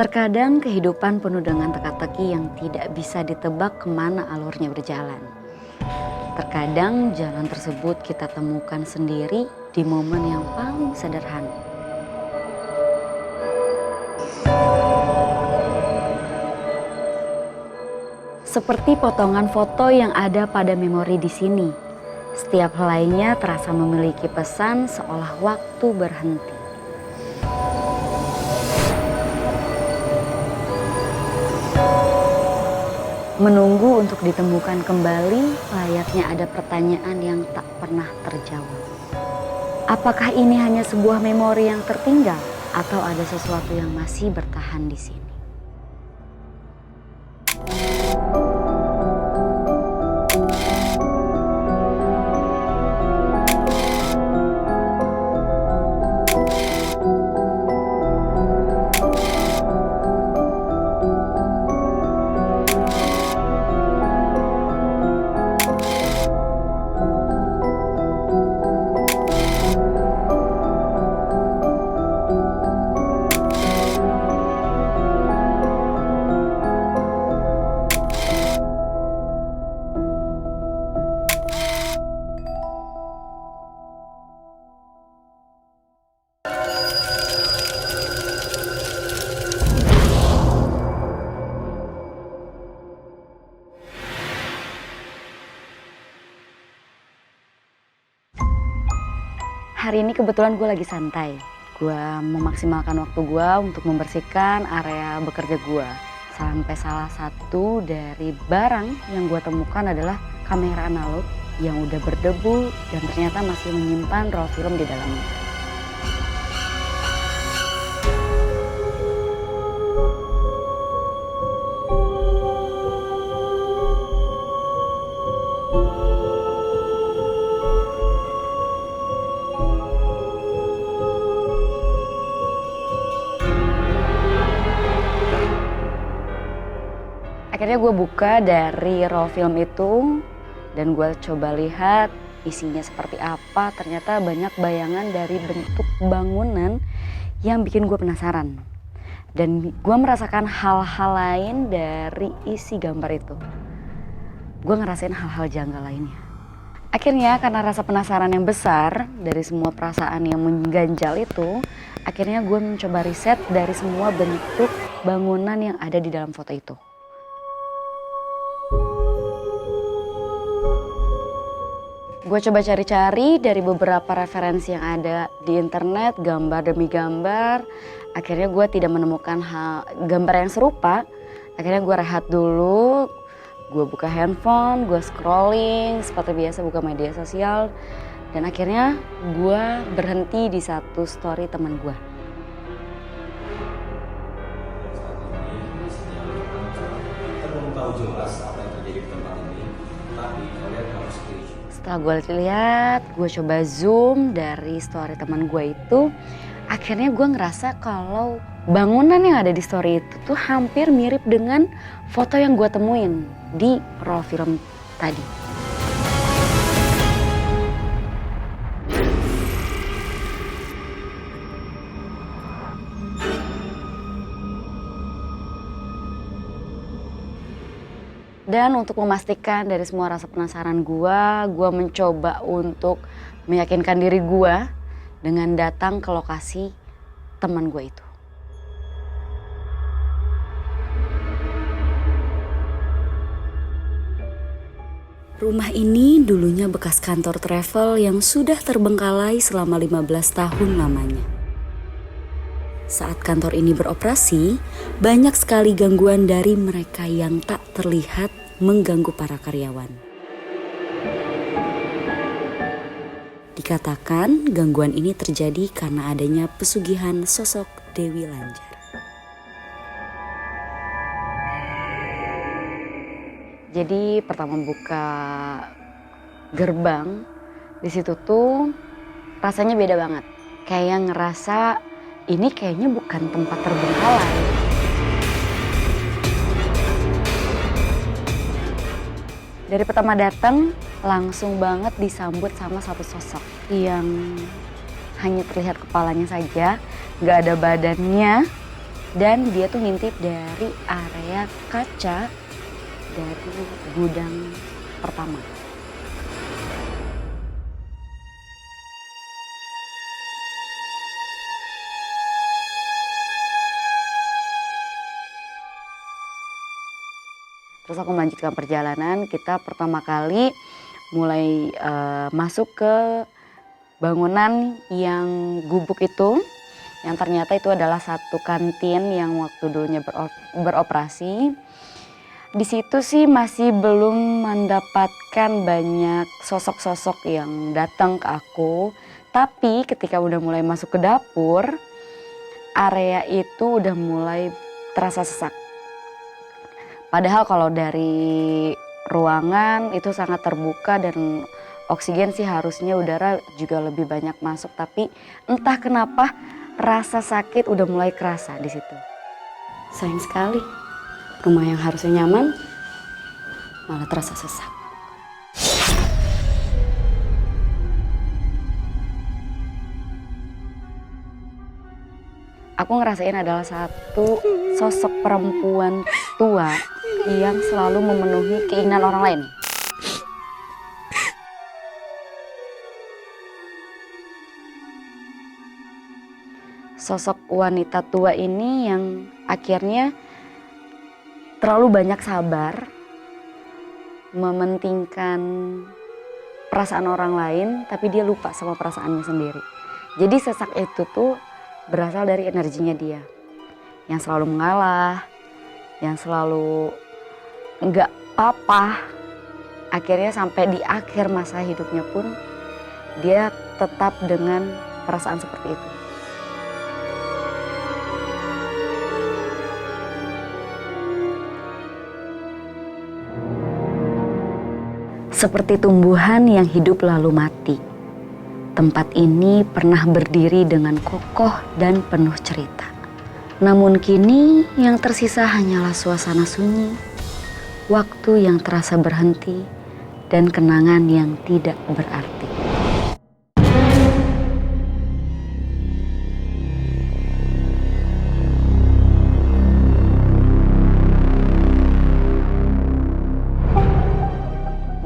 Terkadang kehidupan penuh dengan teka-teki yang tidak bisa ditebak kemana alurnya berjalan. Terkadang jalan tersebut kita temukan sendiri di momen yang paling sederhana. Seperti potongan foto yang ada pada memori di sini. Setiap helainya terasa memiliki pesan seolah waktu berhenti. Menunggu untuk ditemukan kembali layaknya ada pertanyaan yang tak pernah terjawab. Apakah ini hanya sebuah memori yang tertinggal atau ada sesuatu yang masih bertahan di sini? Hari ini kebetulan gue lagi santai. Gue memaksimalkan waktu gue untuk membersihkan area bekerja gue. Sampai salah satu dari barang yang gue temukan adalah kamera analog yang udah berdebu dan ternyata masih menyimpan roll film di dalamnya. Akhirnya gue buka dari roll film itu dan gue coba lihat isinya seperti apa. Ternyata banyak bayangan dari bentuk bangunan yang bikin gue penasaran. Dan gue merasakan hal-hal lain dari isi gambar itu. Gue ngerasain hal-hal janggal lainnya. Akhirnya karena rasa penasaran yang besar dari semua perasaan yang mengganjal itu, akhirnya gue mencoba riset dari semua bentuk bangunan yang ada di dalam foto itu. Gue coba cari-cari dari beberapa referensi yang ada di internet, gambar demi gambar. Akhirnya gue tidak menemukan gambar yang serupa. Akhirnya gue rehat dulu, gue buka handphone, gue scrolling seperti biasa, buka media sosial. Dan akhirnya gue berhenti di satu story teman gue. Kita belum tahu jelas apa yang terjadi di tempat ini, tapi kalian harus pilih. Setelah gue lihat, gue coba zoom dari story teman gue itu. Akhirnya gue ngerasa kalau bangunan yang ada di story itu tuh hampir mirip dengan foto yang gue temuin di roll film tadi. Dan untuk memastikan dari semua rasa penasaran gue mencoba untuk meyakinkan diri gue dengan datang ke lokasi teman gue itu. Rumah ini dulunya bekas kantor travel yang sudah terbengkalai selama 15 tahun lamanya. Saat kantor ini beroperasi, banyak sekali gangguan dari mereka yang tak terlihat mengganggu para karyawan. Dikatakan gangguan ini terjadi karena adanya pesugihan sosok Dewi Lanjar. Jadi pertama buka gerbang, di situ tuh rasanya beda banget. Kayak ngerasa ini kayaknya bukan tempat terbengkalai. Dari pertama datang langsung banget disambut sama satu sosok yang hanya terlihat kepalanya saja, nggak ada badannya, Dan dia tuh ngintip dari area kaca dari gudang pertama. Terus aku melanjutkan perjalanan, kita pertama kali mulai masuk ke bangunan yang gubuk itu, yang ternyata itu adalah satu kantin yang waktu dulunya beroperasi. Di situ sih masih belum mendapatkan banyak sosok-sosok yang datang ke aku. Tapi ketika udah mulai masuk ke dapur, area itu udah mulai terasa sesak. Padahal kalau dari ruangan itu sangat terbuka dan oksigen sih harusnya udara juga lebih banyak masuk. Tapi entah kenapa rasa sakit udah mulai kerasa di situ. Sayang sekali, rumah yang harusnya nyaman malah terasa sesak. Aku ngerasain adalah satu sosok perempuan tua yang selalu memenuhi keinginan orang lain. Sosok wanita tua ini yang akhirnya terlalu banyak sabar, mementingkan perasaan orang lain, tapi dia lupa sama perasaannya sendiri. Jadi sesak itu tuh berasal dari energinya dia, yang selalu mengalah, yang selalu nggak apa-apa. Akhirnya sampai di akhir masa hidupnya pun dia tetap dengan perasaan seperti itu. Seperti tumbuhan yang hidup lalu mati, tempat ini pernah berdiri dengan kokoh dan penuh cerita. Namun kini yang tersisa hanyalah suasana sunyi, waktu yang terasa berhenti, dan kenangan yang tidak berarti.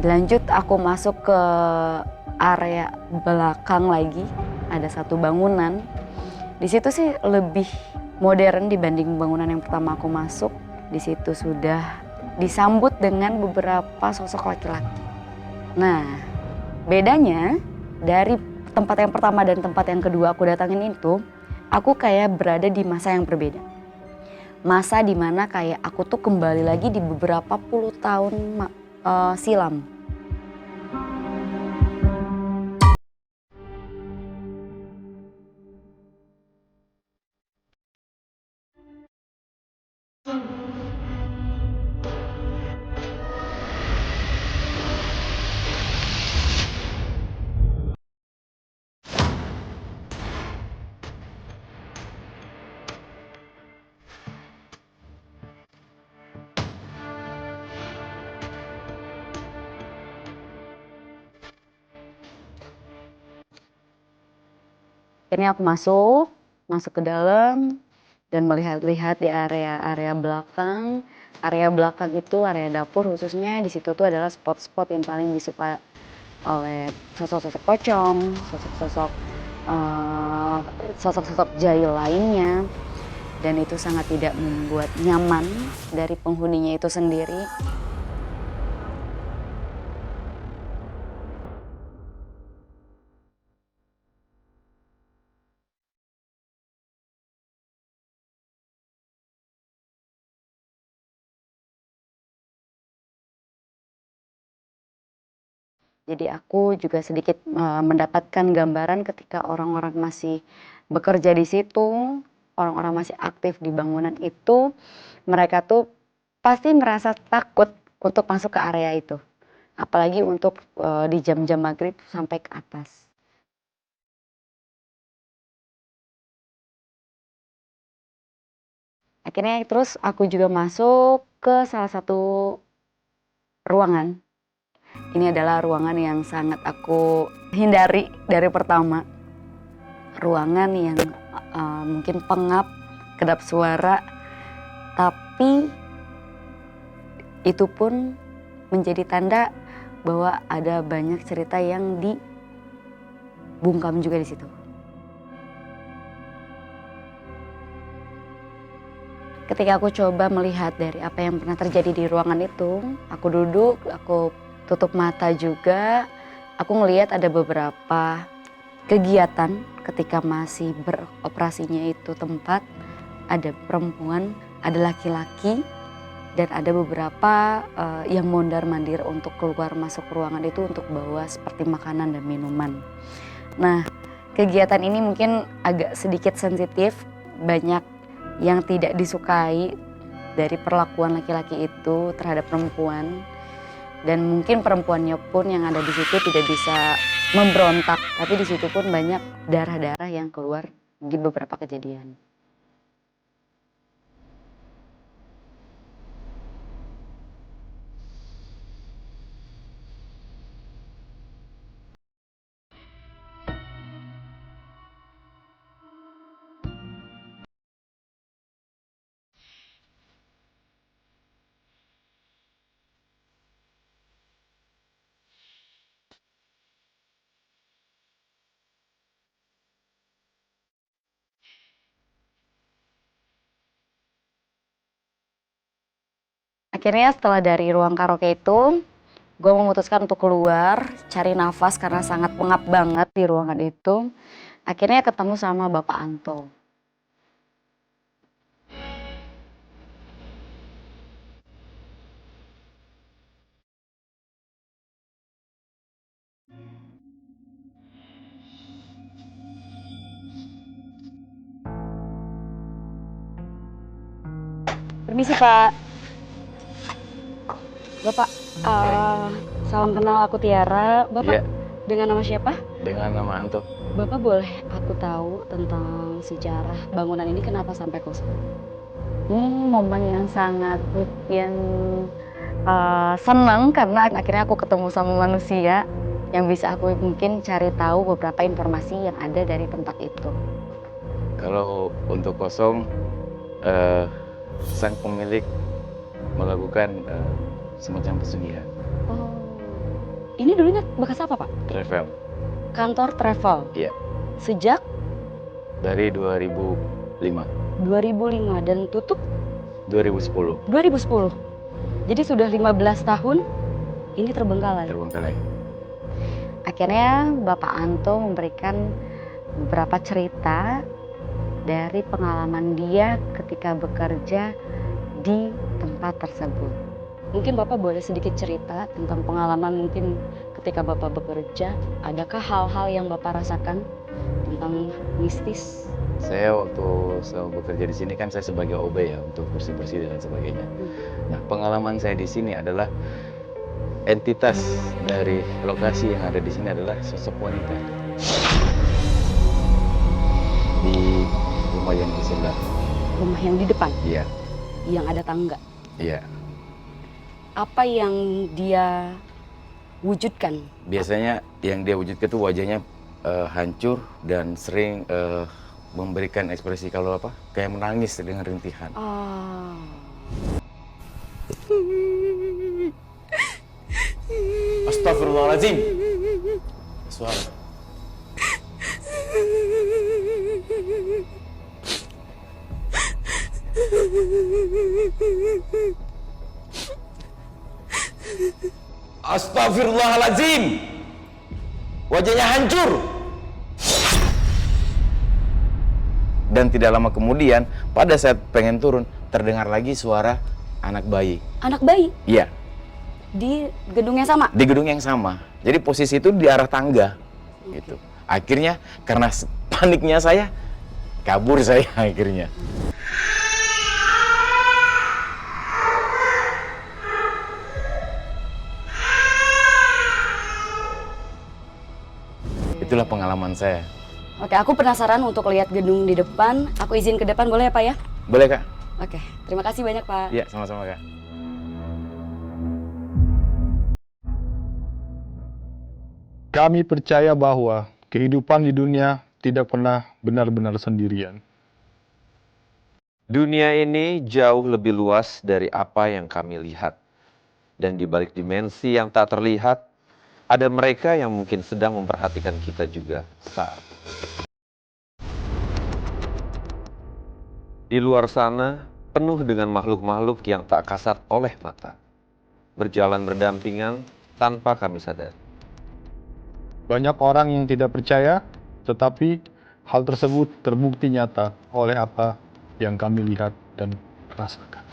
Lanjut aku masuk ke area belakang lagi, ada satu bangunan. Di situ sih lebih modern dibanding bangunan yang pertama aku masuk. Di situ sudah disambut dengan beberapa sosok laki-laki. Nah, bedanya dari tempat yang pertama dan tempat yang kedua aku datangin itu, aku kayak berada di masa yang berbeda. Masa dimana kayak aku tuh kembali lagi di beberapa puluh tahun silam. Akhirnya aku masuk ke dalam dan melihat-lihat di area belakang. Area belakang itu area dapur khususnya, di situ tuh adalah spot-spot yang paling disuka oleh sosok-sosok pocong, sosok-sosok jahil lainnya. Dan itu sangat tidak membuat nyaman dari penghuninya itu sendiri. Jadi aku juga sedikit mendapatkan gambaran ketika orang-orang masih bekerja di situ, orang-orang masih aktif di bangunan itu, mereka tuh pasti merasa takut untuk masuk ke area itu. Apalagi untuk di jam-jam maghrib sampai ke atas. Akhirnya terus aku juga masuk ke salah satu ruangan. Ini adalah ruangan yang sangat aku hindari dari pertama. Ruangan yang mungkin pengap, kedap suara, tapi itu pun menjadi tanda bahwa ada banyak cerita yang dibungkam juga di situ. Ketika aku coba melihat dari apa yang pernah terjadi di ruangan itu, aku duduk, aku tutup mata juga, aku ngelihat ada beberapa kegiatan ketika masih beroperasinya itu tempat, ada perempuan, ada laki-laki, dan ada beberapa yang mondar-mandir untuk keluar masuk ruangan itu untuk bawa seperti makanan dan minuman. Nah, kegiatan ini mungkin agak sedikit sensitif, banyak yang tidak disukai dari perlakuan laki-laki itu terhadap perempuan, dan mungkin perempuannya pun yang ada di situ tidak bisa memberontak, tapi di situ pun banyak darah-darah yang keluar di beberapa kejadian. Akhirnya setelah dari ruang karaoke itu, gue memutuskan untuk keluar, cari nafas karena sangat pengap banget di ruangan itu. Akhirnya ketemu sama Bapak Anto. Permisi Pak. Bapak, salam kenal, aku Tiara. Bapak dengan nama siapa? Dengan nama Anto. Bapak boleh aku tahu tentang sejarah bangunan ini kenapa sampai kosong? Momen yang sangat yang senang karena akhirnya aku ketemu sama manusia yang bisa aku mungkin cari tahu beberapa informasi yang ada dari tempat itu. Kalau untuk kosong, sang pemilik melakukan semacam pesugihan. Oh, ini dulunya bekas apa Pak? Travel. Kantor travel? Iya. Sejak? Dari 2005. 2005 dan tutup? 2010. 2010. Jadi sudah 15 tahun ini terbengkalai. Terbengkalai. Akhirnya Bapak Anto memberikan beberapa cerita dari pengalaman dia ketika bekerja di tempat tersebut. Mungkin Bapak boleh sedikit cerita tentang pengalaman mungkin ketika Bapak bekerja, adakah hal-hal yang Bapak rasakan tentang mistis? Saya waktu bekerja di sini kan saya sebagai OB ya, untuk bersih-bersih dan sebagainya. Nah, pengalaman saya di sini adalah entitas dari lokasi yang ada di sini adalah sosok wanita di rumah yang di sebelah. Rumah yang di depan? Iya. Yang ada tangga? Iya. Apa yang dia wujudkan? Biasanya yang dia wujudkan itu wajahnya hancur dan sering memberikan ekspresi kalau apa kayak menangis dengan rintihan. Astagfirullahaladzim. Suara. Astagfirullahaladzim. Wajahnya hancur. Dan tidak lama kemudian, pada saat pengen turun, terdengar lagi suara anak bayi. Anak bayi? Iya. Di gedung yang sama? Di gedung yang sama. Jadi posisi itu di arah tangga. Gitu. Akhirnya karena paniknya saya, kabur saya akhirnya. Itulah pengalaman saya. Oke, aku penasaran untuk lihat gedung di depan. Aku izin ke depan boleh ya Pak ya? Boleh Kak? Oke, terima kasih banyak Pak. Iya, sama-sama Kak. Kami percaya bahwa kehidupan di dunia tidak pernah benar-benar sendirian. Dunia ini jauh lebih luas dari apa yang kami lihat. Dan di balik dimensi yang tak terlihat, ada mereka yang mungkin sedang memperhatikan kita juga saat. Di luar sana, penuh dengan makhluk-makhluk yang tak kasat oleh mata. Berjalan berdampingan tanpa kami sadar. Banyak orang yang tidak percaya, tetapi hal tersebut terbukti nyata oleh apa yang kami lihat dan rasakan.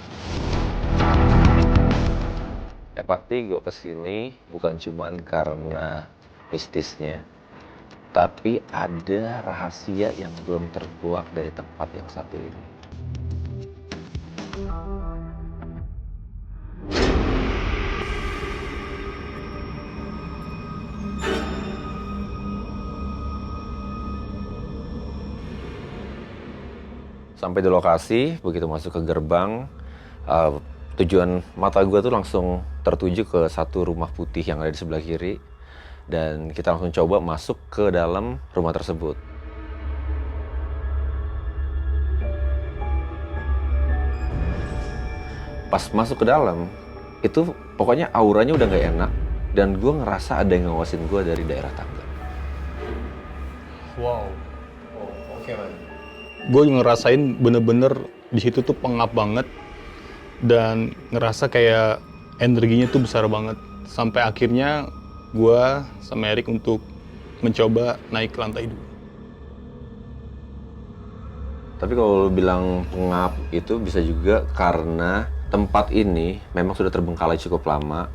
Yang pasti gue kesini bukan cuma karena mistisnya, tapi ada rahasia yang belum terkuak dari tempat yang satu ini. Sampai di lokasi, begitu masuk ke gerbang, tujuan mata gue tuh langsung tertuju ke satu rumah putih yang ada di sebelah kiri. Dan kita langsung coba masuk ke dalam rumah tersebut. Pas masuk ke dalam, itu pokoknya auranya udah gak enak. Dan gue ngerasa ada yang ngawasin gue dari daerah tangga. Wow. Oke, man. Gue ngerasain bener-bener di situ tuh pengap banget dan ngerasa kayak energinya tuh besar banget. Sampai akhirnya gue sama Erik untuk mencoba naik ke lantai 2. Tapi kalau lu bilang pengap itu bisa juga karena tempat ini memang sudah terbengkalai cukup lama.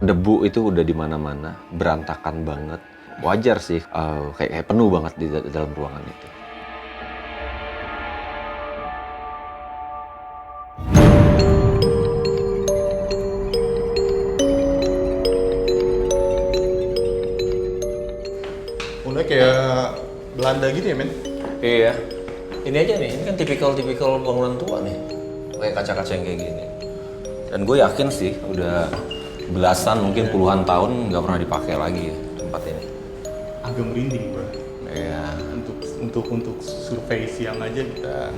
Debu itu udah di mana-mana, berantakan banget. Wajar sih, kayak penuh banget di dalam ruangan itu. Mulai kayak Belanda gitu ya, men? Iya. Ini aja nih, ini kan tipikal bangunan tua nih. Kayak kaca-kaca yang kayak gini. Dan gue yakin sih, udah belasan mungkin puluhan tahun nggak pernah dipakai lagi tempat ini. Agak merinding gue. Iya. Untuk survei siang aja kita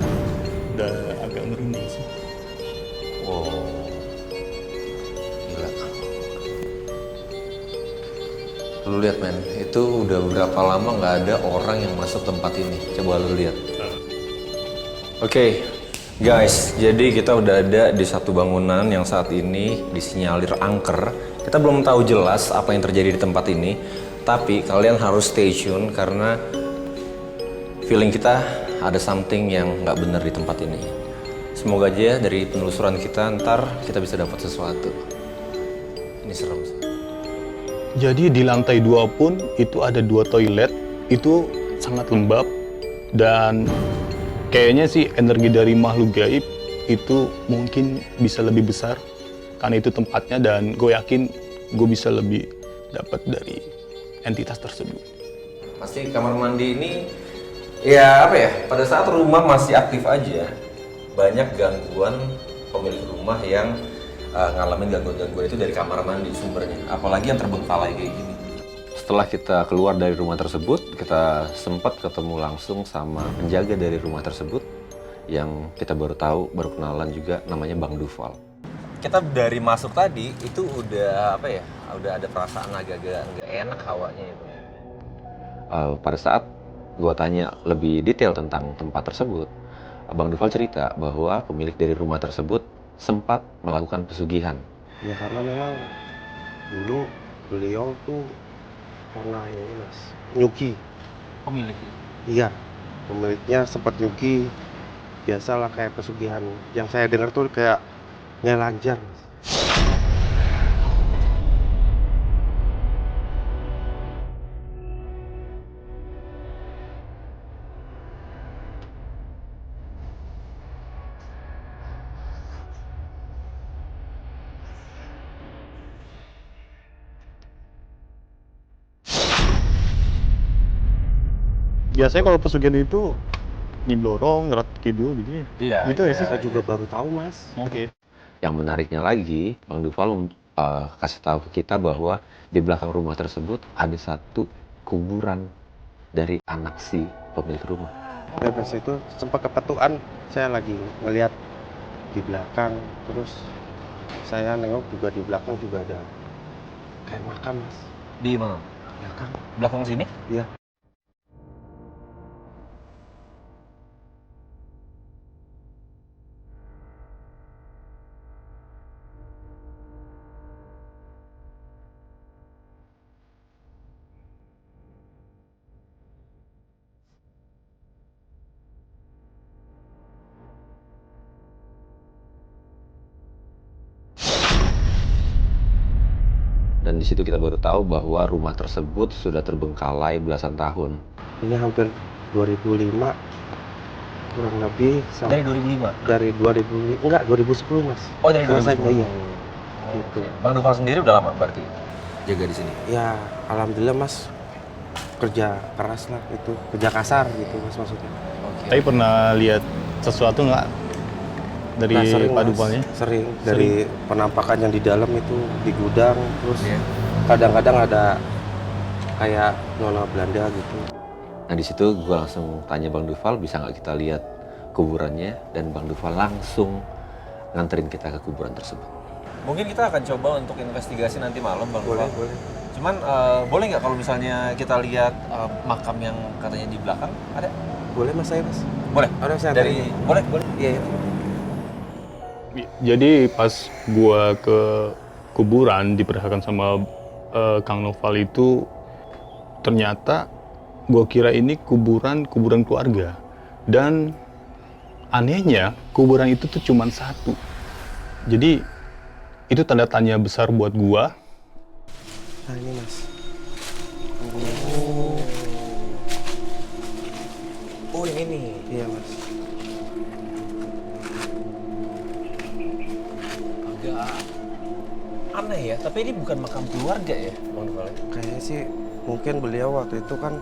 udah agak merinding sih. Wow. Gila. Lu lihat men, itu udah berapa lama nggak ada orang yang masuk tempat ini. Coba lu lihat. Oke, guys, jadi kita udah ada di satu bangunan yang saat ini disinyalir angker. Kita belum tahu jelas apa yang terjadi di tempat ini, tapi kalian harus stay tune karena feeling kita ada something yang nggak benar di tempat ini. Semoga aja dari penelusuran kita ntar kita bisa dapat sesuatu. Ini serem sih. Jadi di lantai 2 pun itu ada 2 toilet, itu sangat lembab dan kayaknya sih energi dari makhluk gaib itu mungkin bisa lebih besar karena itu tempatnya dan gue yakin gue bisa lebih dapat dari entitas tersebut. Pasti kamar mandi ini ya apa ya, pada saat rumah masih aktif aja banyak gangguan pemilik rumah yang ngalamin gangguan-gangguan itu dari kamar mandi sumbernya, apalagi yang terbengkalai kayak gini. Setelah kita keluar dari rumah tersebut, kita sempat ketemu langsung sama penjaga dari rumah tersebut yang kita baru tahu, baru kenalan juga, namanya Bang Duval. Kita dari masuk tadi itu udah apa ya, udah ada perasaan agak-agak nggak enak hawanya itu. Pada saat gua tanya lebih detail tentang tempat tersebut, Bang Duval cerita bahwa pemilik dari rumah tersebut sempat melakukan pesugihan. Ya karena memang dulu beliau tuh pernah ini mas, nyuki. Pemiliknya? Iya, pemiliknya sempat nyuki. Biasalah kayak pesugihan. Yang saya dengar tuh kayak nggak lancar mas. Biasanya kalau pesugihan itu nyidorong, ngerat kidul gitu ya? Iya. Gitu ya sih? Saya juga baru tahu mas. Oke. Yang menariknya lagi, Bang Duval kasih tahu ke kita bahwa di belakang rumah tersebut ada satu kuburan dari anak si pemilik rumah. Pas itu sempat kepetuan, saya lagi ngelihat di belakang, terus saya nengok juga di belakang juga ada kayak makam mas. Di mana? Belakang. Belakang sini? Iya. Dan di situ kita baru tahu bahwa rumah tersebut sudah terbengkalai belasan tahun. Ini hampir 2005 kurang lebih Dari 2005? dari 2000 enggak 2010 mas. Oh, dari 2010. Selesai, iya. Gitu. Bang Noval sendiri udah lama berarti jaga di sini? Ya alhamdulillah mas, kerja keras lah itu, kerja kasar gitu mas maksudnya. Tapi pernah lihat sesuatu nggak dari Nah, sering, Pak Mas. Dupalnya? Sering dari penampakan yang di dalam itu di gudang, terus Iya. kadang-kadang ada kayak nona Belanda gitu. Nah di situ gue langsung tanya Bang Duval, bisa nggak kita lihat kuburannya, dan Bang Duval langsung nganterin kita ke kuburan tersebut. Mungkin kita akan coba untuk investigasi nanti malam Bang Boleh, Duval. boleh. Cuman boleh nggak kalau misalnya kita lihat makam yang katanya di belakang ada? Boleh mas saya mas. Boleh. Ada saya Dari anterin. boleh boleh. Iya iya. Jadi pas gua ke kuburan diperlihatkan sama Kang Noval itu, ternyata gua kira ini kuburan keluarga, dan anehnya kuburan itu tuh cuma satu. Jadi itu tanda tanya besar buat gua. Nah ini mas. Oh yang ini. Iya mas. Agak aneh ya, tapi ini bukan makam keluarga ya Bang Duval? Kayaknya sih mungkin beliau waktu itu kan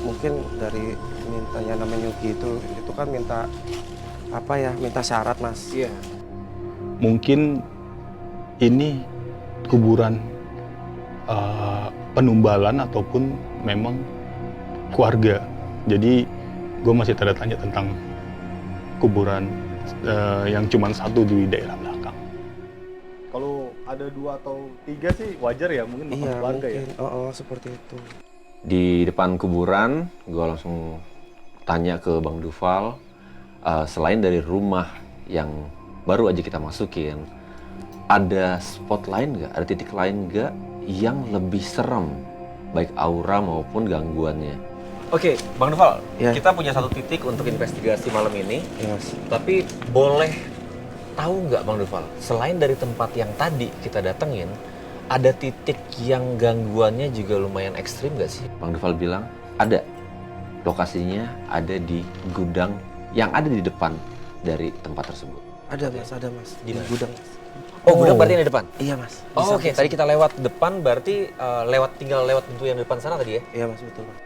mungkin dari mintanya namanya Yuki itu kan minta apa ya, minta syarat mas. Iya. Mungkin ini kuburan penumbalan ataupun memang keluarga. Jadi gue masih tanda tanya tentang kuburan yang cuma satu di daerah belakang. Kalau ada 2 atau 3 sih wajar ya, mungkin makam Iya keluarga mungkin. ya. Seperti itu. Di depan kuburan, gue langsung tanya ke Bang Duval, selain dari rumah yang baru aja kita masukin, ada spot lain nggak, ada titik lain nggak yang lebih serem, baik aura maupun gangguannya? Oke, Bang Duval, Ya. kita punya satu titik untuk investigasi malam ini, Iya mas. tapi boleh tahu nggak Bang Duval, selain dari tempat yang tadi kita datengin, ada titik yang gangguannya juga lumayan ekstrim nggak sih? Bang Duval bilang ada. Lokasinya ada di gudang yang ada di depan dari tempat tersebut. Ada mas. Di Di mana? gudang. Oh, gudang berarti yang di depan? Iya mas. Di Oh, oke. samping Tadi kita lewat depan, berarti tinggal lewat pintu yang di depan sana tadi ya? Iya mas, betul mas.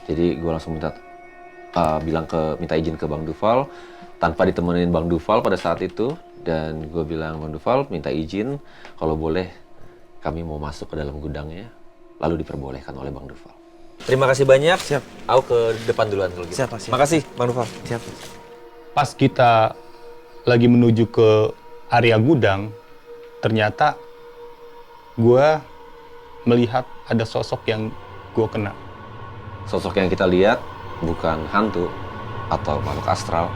Jadi gue langsung minta izin ke Bang Duval tanpa ditemenin Bang Duval pada saat itu, dan gue bilang, Bang Duval minta izin kalau boleh kami mau masuk ke dalam gudangnya, lalu diperbolehkan oleh Bang Duval. Terima kasih banyak. Siap. Aku ke depan duluan kalau gitu. Siap, Mas, siap. Makasih Bang Duval. Siap. Pas kita lagi menuju ke area gudang, ternyata gue melihat ada sosok yang gue kenal. Sosok yang kita lihat bukan hantu atau makhluk astral,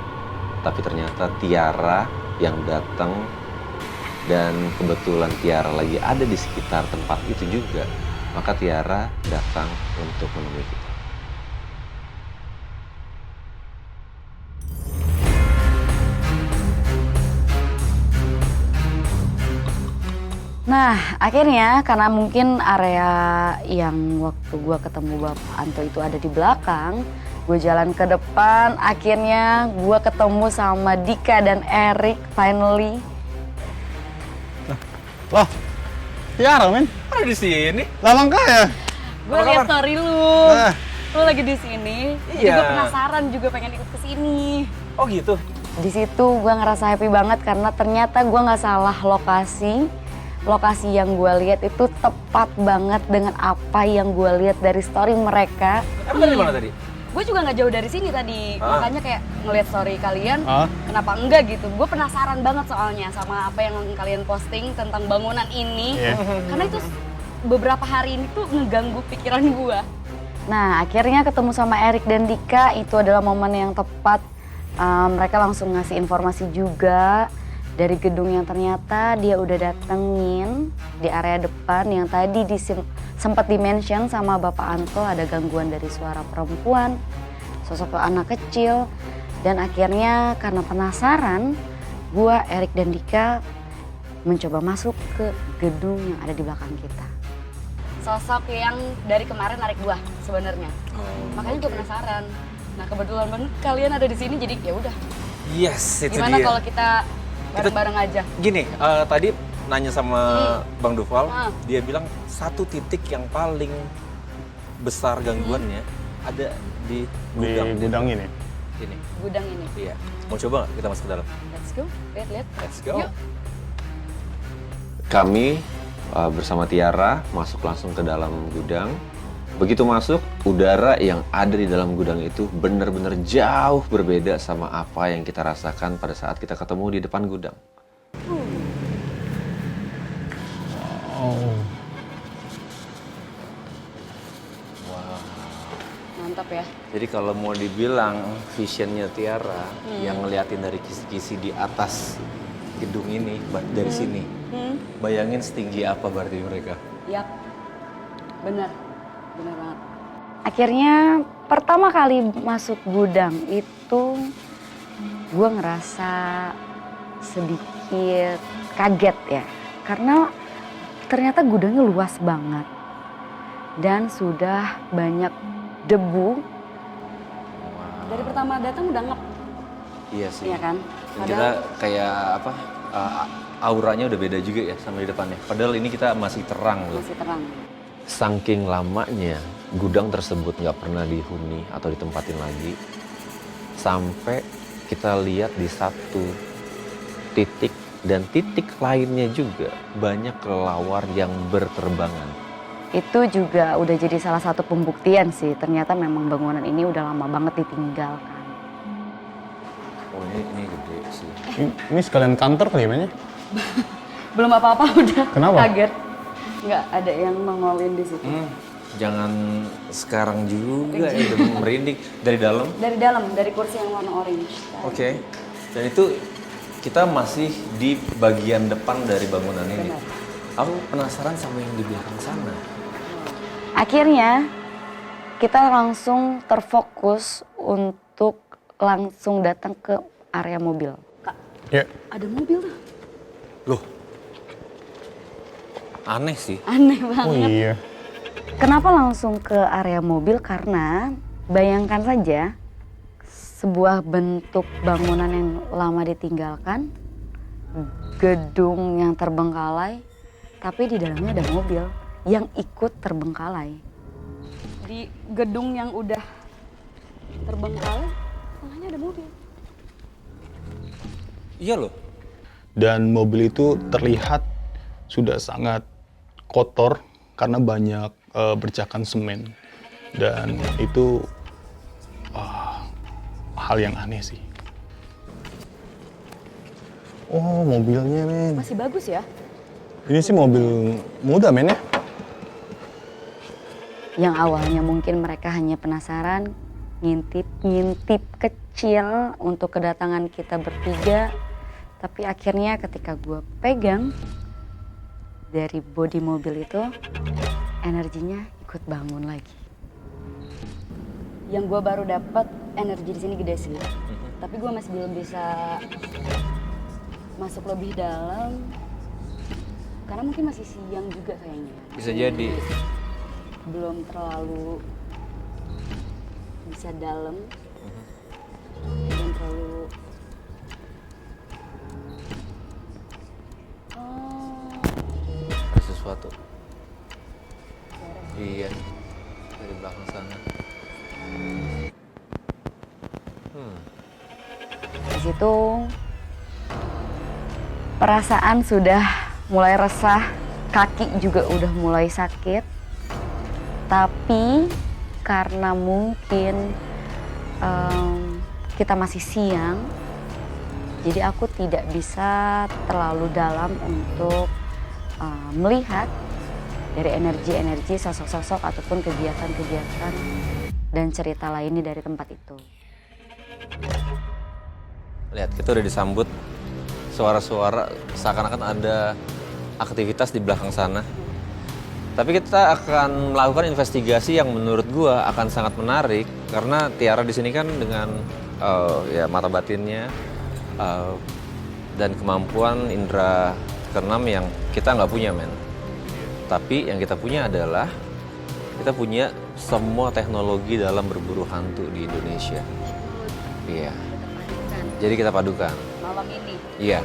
tapi ternyata Tiara yang datang, dan kebetulan Tiara lagi ada di sekitar tempat itu juga. Maka Tiara datang untuk menemui kita. Nah, akhirnya karena mungkin area yang waktu gue ketemu Bapak Anto itu ada di belakang, gue jalan ke depan, akhirnya gue ketemu sama Dika dan Erik finally. Wah, Tiara men, Ada di sini? lama enggak ya? Gue liat story lu, Nah. lu lagi di sini. Jadi Iya. gue penasaran juga pengen ikut ke sini. Oh gitu. Di situ gue ngerasa happy banget karena ternyata gue nggak salah lokasi. Lokasi yang gue lihat itu tepat banget dengan apa yang gue lihat dari story mereka. Emang dari mana tadi? Gue juga nggak jauh dari sini tadi, makanya kayak ngeliat story kalian, Ah? kenapa enggak gitu? Gue penasaran banget soalnya sama apa yang kalian posting tentang bangunan ini, Iya. karena itu beberapa hari ini tuh ngeganggu pikiran gue. Nah, akhirnya ketemu sama Erik dan Dika, itu adalah momen yang tepat. Mereka langsung ngasih informasi juga dari gedung yang ternyata dia udah datengin di area depan yang tadi sempat di-mention sama Bapak Anto, ada gangguan dari suara perempuan, sosok anak kecil, dan akhirnya karena penasaran, gua, Erik dan Dika mencoba masuk ke gedung yang ada di belakang kita. Sosok yang dari kemarin narik gua sebenarnya, makanya gue penasaran. Nah kebetulan banget kalian ada di sini, jadi ya udah. Yes, itu Gimana dia. kalau kita bareng-bareng aja? Gini, tadi nanya sama Bang Duval, Ah. dia bilang satu titik yang paling besar gangguannya ada di Di gudang gudang ini. ini. Gudang ini. Iya. Mau coba nggak kita masuk ke dalam? Let's go, lihat. Let's go. Yuk. Kami bersama Tiara masuk langsung ke dalam gudang. Begitu masuk, udara yang ada di dalam gudang itu benar-benar jauh berbeda sama apa yang kita rasakan pada saat kita ketemu di depan gudang. Oh. Mantap ya. Jadi kalau mau dibilang visionnya Tiara yang ngeliatin dari kisi-kisi di atas gedung ini dari sini, bayangin setinggi apa berarti mereka? Yap, bener banget. Akhirnya pertama kali masuk gudang itu gue ngerasa sedikit kaget ya. Karena ternyata gudangnya luas banget. Dan sudah banyak debu. Dari pertama datang udah ngep, Iya sih. ya kan? Kita kayak apa? Auranya udah beda juga ya sama di depannya. Padahal ini kita masih terang loh. Masih terang. Saking lamanya gudang tersebut nggak pernah dihuni atau ditempatin lagi, sampai kita lihat di satu titik dan titik lainnya juga banyak kelelawar yang berterbangan. Itu juga udah jadi salah satu pembuktian sih, ternyata memang bangunan ini udah lama banget ditinggalkan. Oh ini gede sih. Ini sekalian kantor kali ya, Manya? Belum apa-apa udah Kenapa? kaget. Nggak ada yang nongolin di situ. Jangan sekarang juga ya, udah merinding dari dalam. Dari dalam, dari kursi yang warna orange. Oke. Dan itu kita masih di bagian depan dari bangunan ini. Benar. Aku penasaran sama yang di belakang sana. Akhirnya kita langsung terfokus untuk langsung datang ke area mobil. Kak, Ya. ada mobil tuh. Loh, aneh sih. Aneh banget. Oh iya. Kenapa langsung ke area mobil? Karena bayangkan saja sebuah bentuk bangunan yang lama ditinggalkan, gedung yang terbengkalai, tapi di dalamnya ada mobil yang ikut terbengkalai. Di gedung yang udah terbengkalai, tengahnya ada mobil. Iya loh. Dan mobil itu terlihat sudah sangat kotor karena banyak bercakan semen. Dan itu hal yang aneh sih. Oh, mobilnya, men. Masih bagus ya? Ini sih mobil muda, men ya? Yang awalnya mungkin mereka hanya penasaran, ngintip kecil untuk kedatangan kita bertiga. Tapi akhirnya ketika gue pegang dari bodi mobil itu, energinya ikut bangun lagi. Yang gue baru dapat energi di sini gede sih, tapi gue masih belum bisa masuk lebih dalam karena mungkin masih siang juga kayaknya. Bisa jadi. Belum terlalu bisa dalam, belum terlalu. Ada sesuatu. Iya. Dari belakang sana. Di situ perasaan sudah mulai resah, kaki juga udah mulai sakit. Tapi karena mungkin kita masih siang, jadi aku tidak bisa terlalu dalam untuk melihat dari energi-energi sosok-sosok ataupun kegiatan-kegiatan dan cerita lainnya dari tempat itu. Lihat, kita udah disambut suara-suara seakan-akan ada aktivitas di belakang sana. Tapi kita akan melakukan investigasi yang menurut gua akan sangat menarik karena Tiara di sini kan dengan ya mata batinnya dan kemampuan indera keenam yang kita nggak punya, men. Tapi yang kita punya adalah kita punya semua teknologi dalam berburu hantu di Indonesia. Iya. Jadi kita padukan. Malam ini. Iya.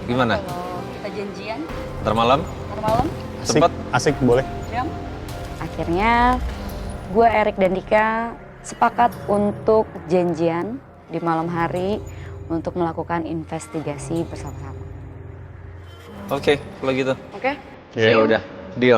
Gimana? Kalau kita janjian, Ntar malam? ntar malam, Sempet? Asik boleh. jam. Akhirnya gue, Erik dan Dika sepakat untuk janjian di malam hari untuk melakukan investigasi bersama-sama. Oke, kalau gitu. Oke? Ya udah, deal.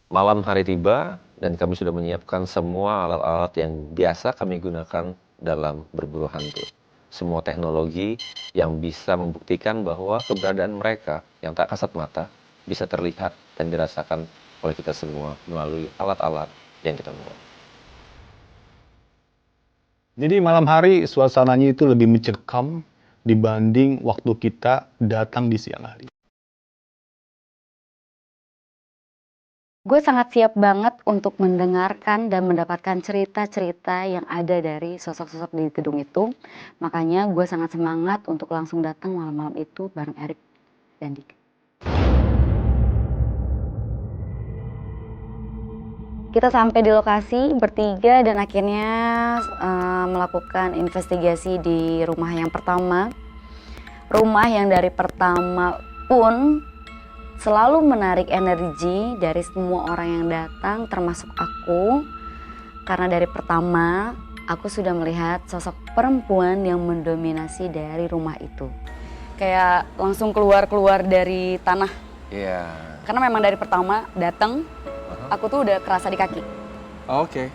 Malam hari tiba dan kami sudah menyiapkan semua alat-alat yang biasa kami gunakan dalam berburu hantu. Semua teknologi yang bisa membuktikan bahwa keberadaan mereka yang tak kasat mata bisa terlihat dan dirasakan oleh kita semua melalui alat-alat yang kita buat. Jadi malam hari suasananya itu lebih mencekam dibanding waktu kita datang di siang hari. Gue sangat siap banget untuk mendengarkan dan mendapatkan cerita-cerita yang ada dari sosok-sosok di gedung itu. Makanya gue sangat semangat untuk langsung datang malam-malam itu bareng Erik dan Dika. Kita sampai di lokasi bertiga dan akhirnya melakukan investigasi di rumah yang pertama. Rumah yang dari pertama pun selalu menarik energi dari semua orang yang datang, termasuk aku. Karena dari pertama, aku sudah melihat sosok perempuan yang mendominasi dari rumah itu. Kayak langsung keluar dari tanah. Iya. Karena memang dari pertama datang, aku tuh udah kerasa di kaki. Oke.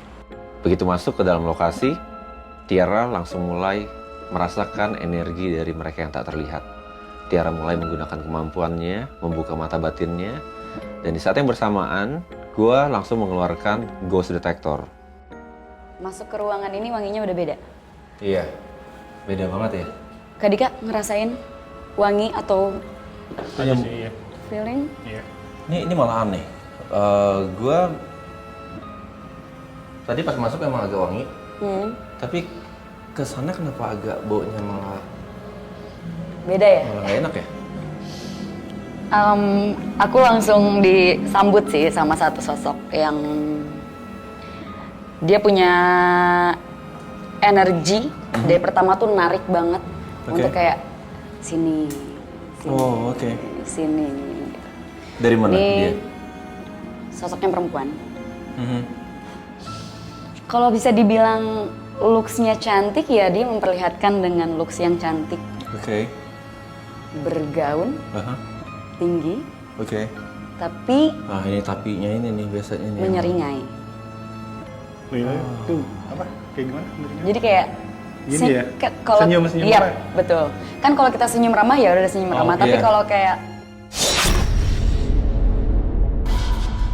Begitu masuk ke dalam lokasi, Tiara langsung mulai merasakan energi dari mereka yang tak terlihat. Tiara mulai menggunakan kemampuannya, membuka mata batinnya, dan di saat yang bersamaan, gue langsung mengeluarkan ghost detector. Masuk ke ruangan ini wanginya udah beda. Iya, beda banget ya. Kak Dika ngerasain wangi atau Iya. feeling? Iya. Ini malah aneh. Gue tadi pas masuk emang agak wangi, tapi kesana kenapa agak baunya malah Beda ya? nggak enak ya? Aku langsung disambut sih sama satu sosok yang dia punya energi dari pertama tuh narik banget untuk kayak sini, Oh, oke. sini. Dari mana Ini dia? sosoknya perempuan. Kalau bisa dibilang looks-nya cantik ya dia memperlihatkan dengan looks yang cantik. Oke. Bergaun, tinggi, Oke. tapi Ah, ini tapinya ini nih biasanya nih. menyeringai. Tuh, apa? Kayak gimana? Jadi kayak Gini ya? kalau Senyum-senyum iya, ramah. betul. Kan kalau kita senyum ramah ya udah senyum ramah, tapi iya. kalau kayak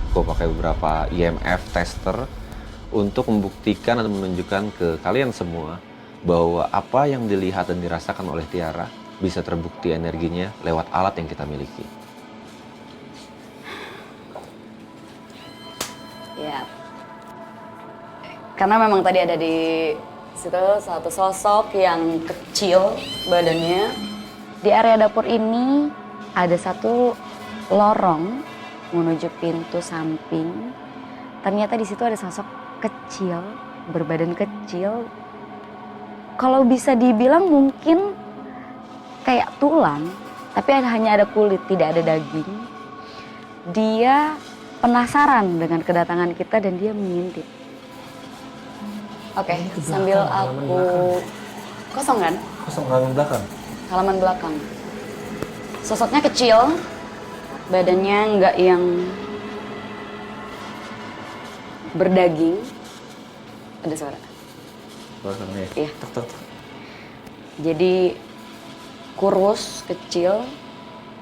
Gue pakai beberapa EMF tester untuk membuktikan atau menunjukkan ke kalian semua bahwa apa yang dilihat dan dirasakan oleh Tiara bisa terbukti energinya lewat alat yang kita miliki. ya, karena memang tadi ada di situ satu sosok yang kecil badannya. Di area dapur ini ada satu lorong menuju pintu samping. Ternyata di situ ada sosok kecil, berbadan kecil. Kalau bisa dibilang mungkin kayak tulang, tapi hanya ada kulit, tidak ada daging. Dia penasaran dengan kedatangan kita dan dia mengintip. Oke, sambil aku kosong kan? Kosong halaman belakang? halaman belakang. Sosoknya kecil, badannya nggak yang berdaging. Ada suara. Belakangnya ya? Iya. Tok, tok, tok. Jadi kurus, kecil,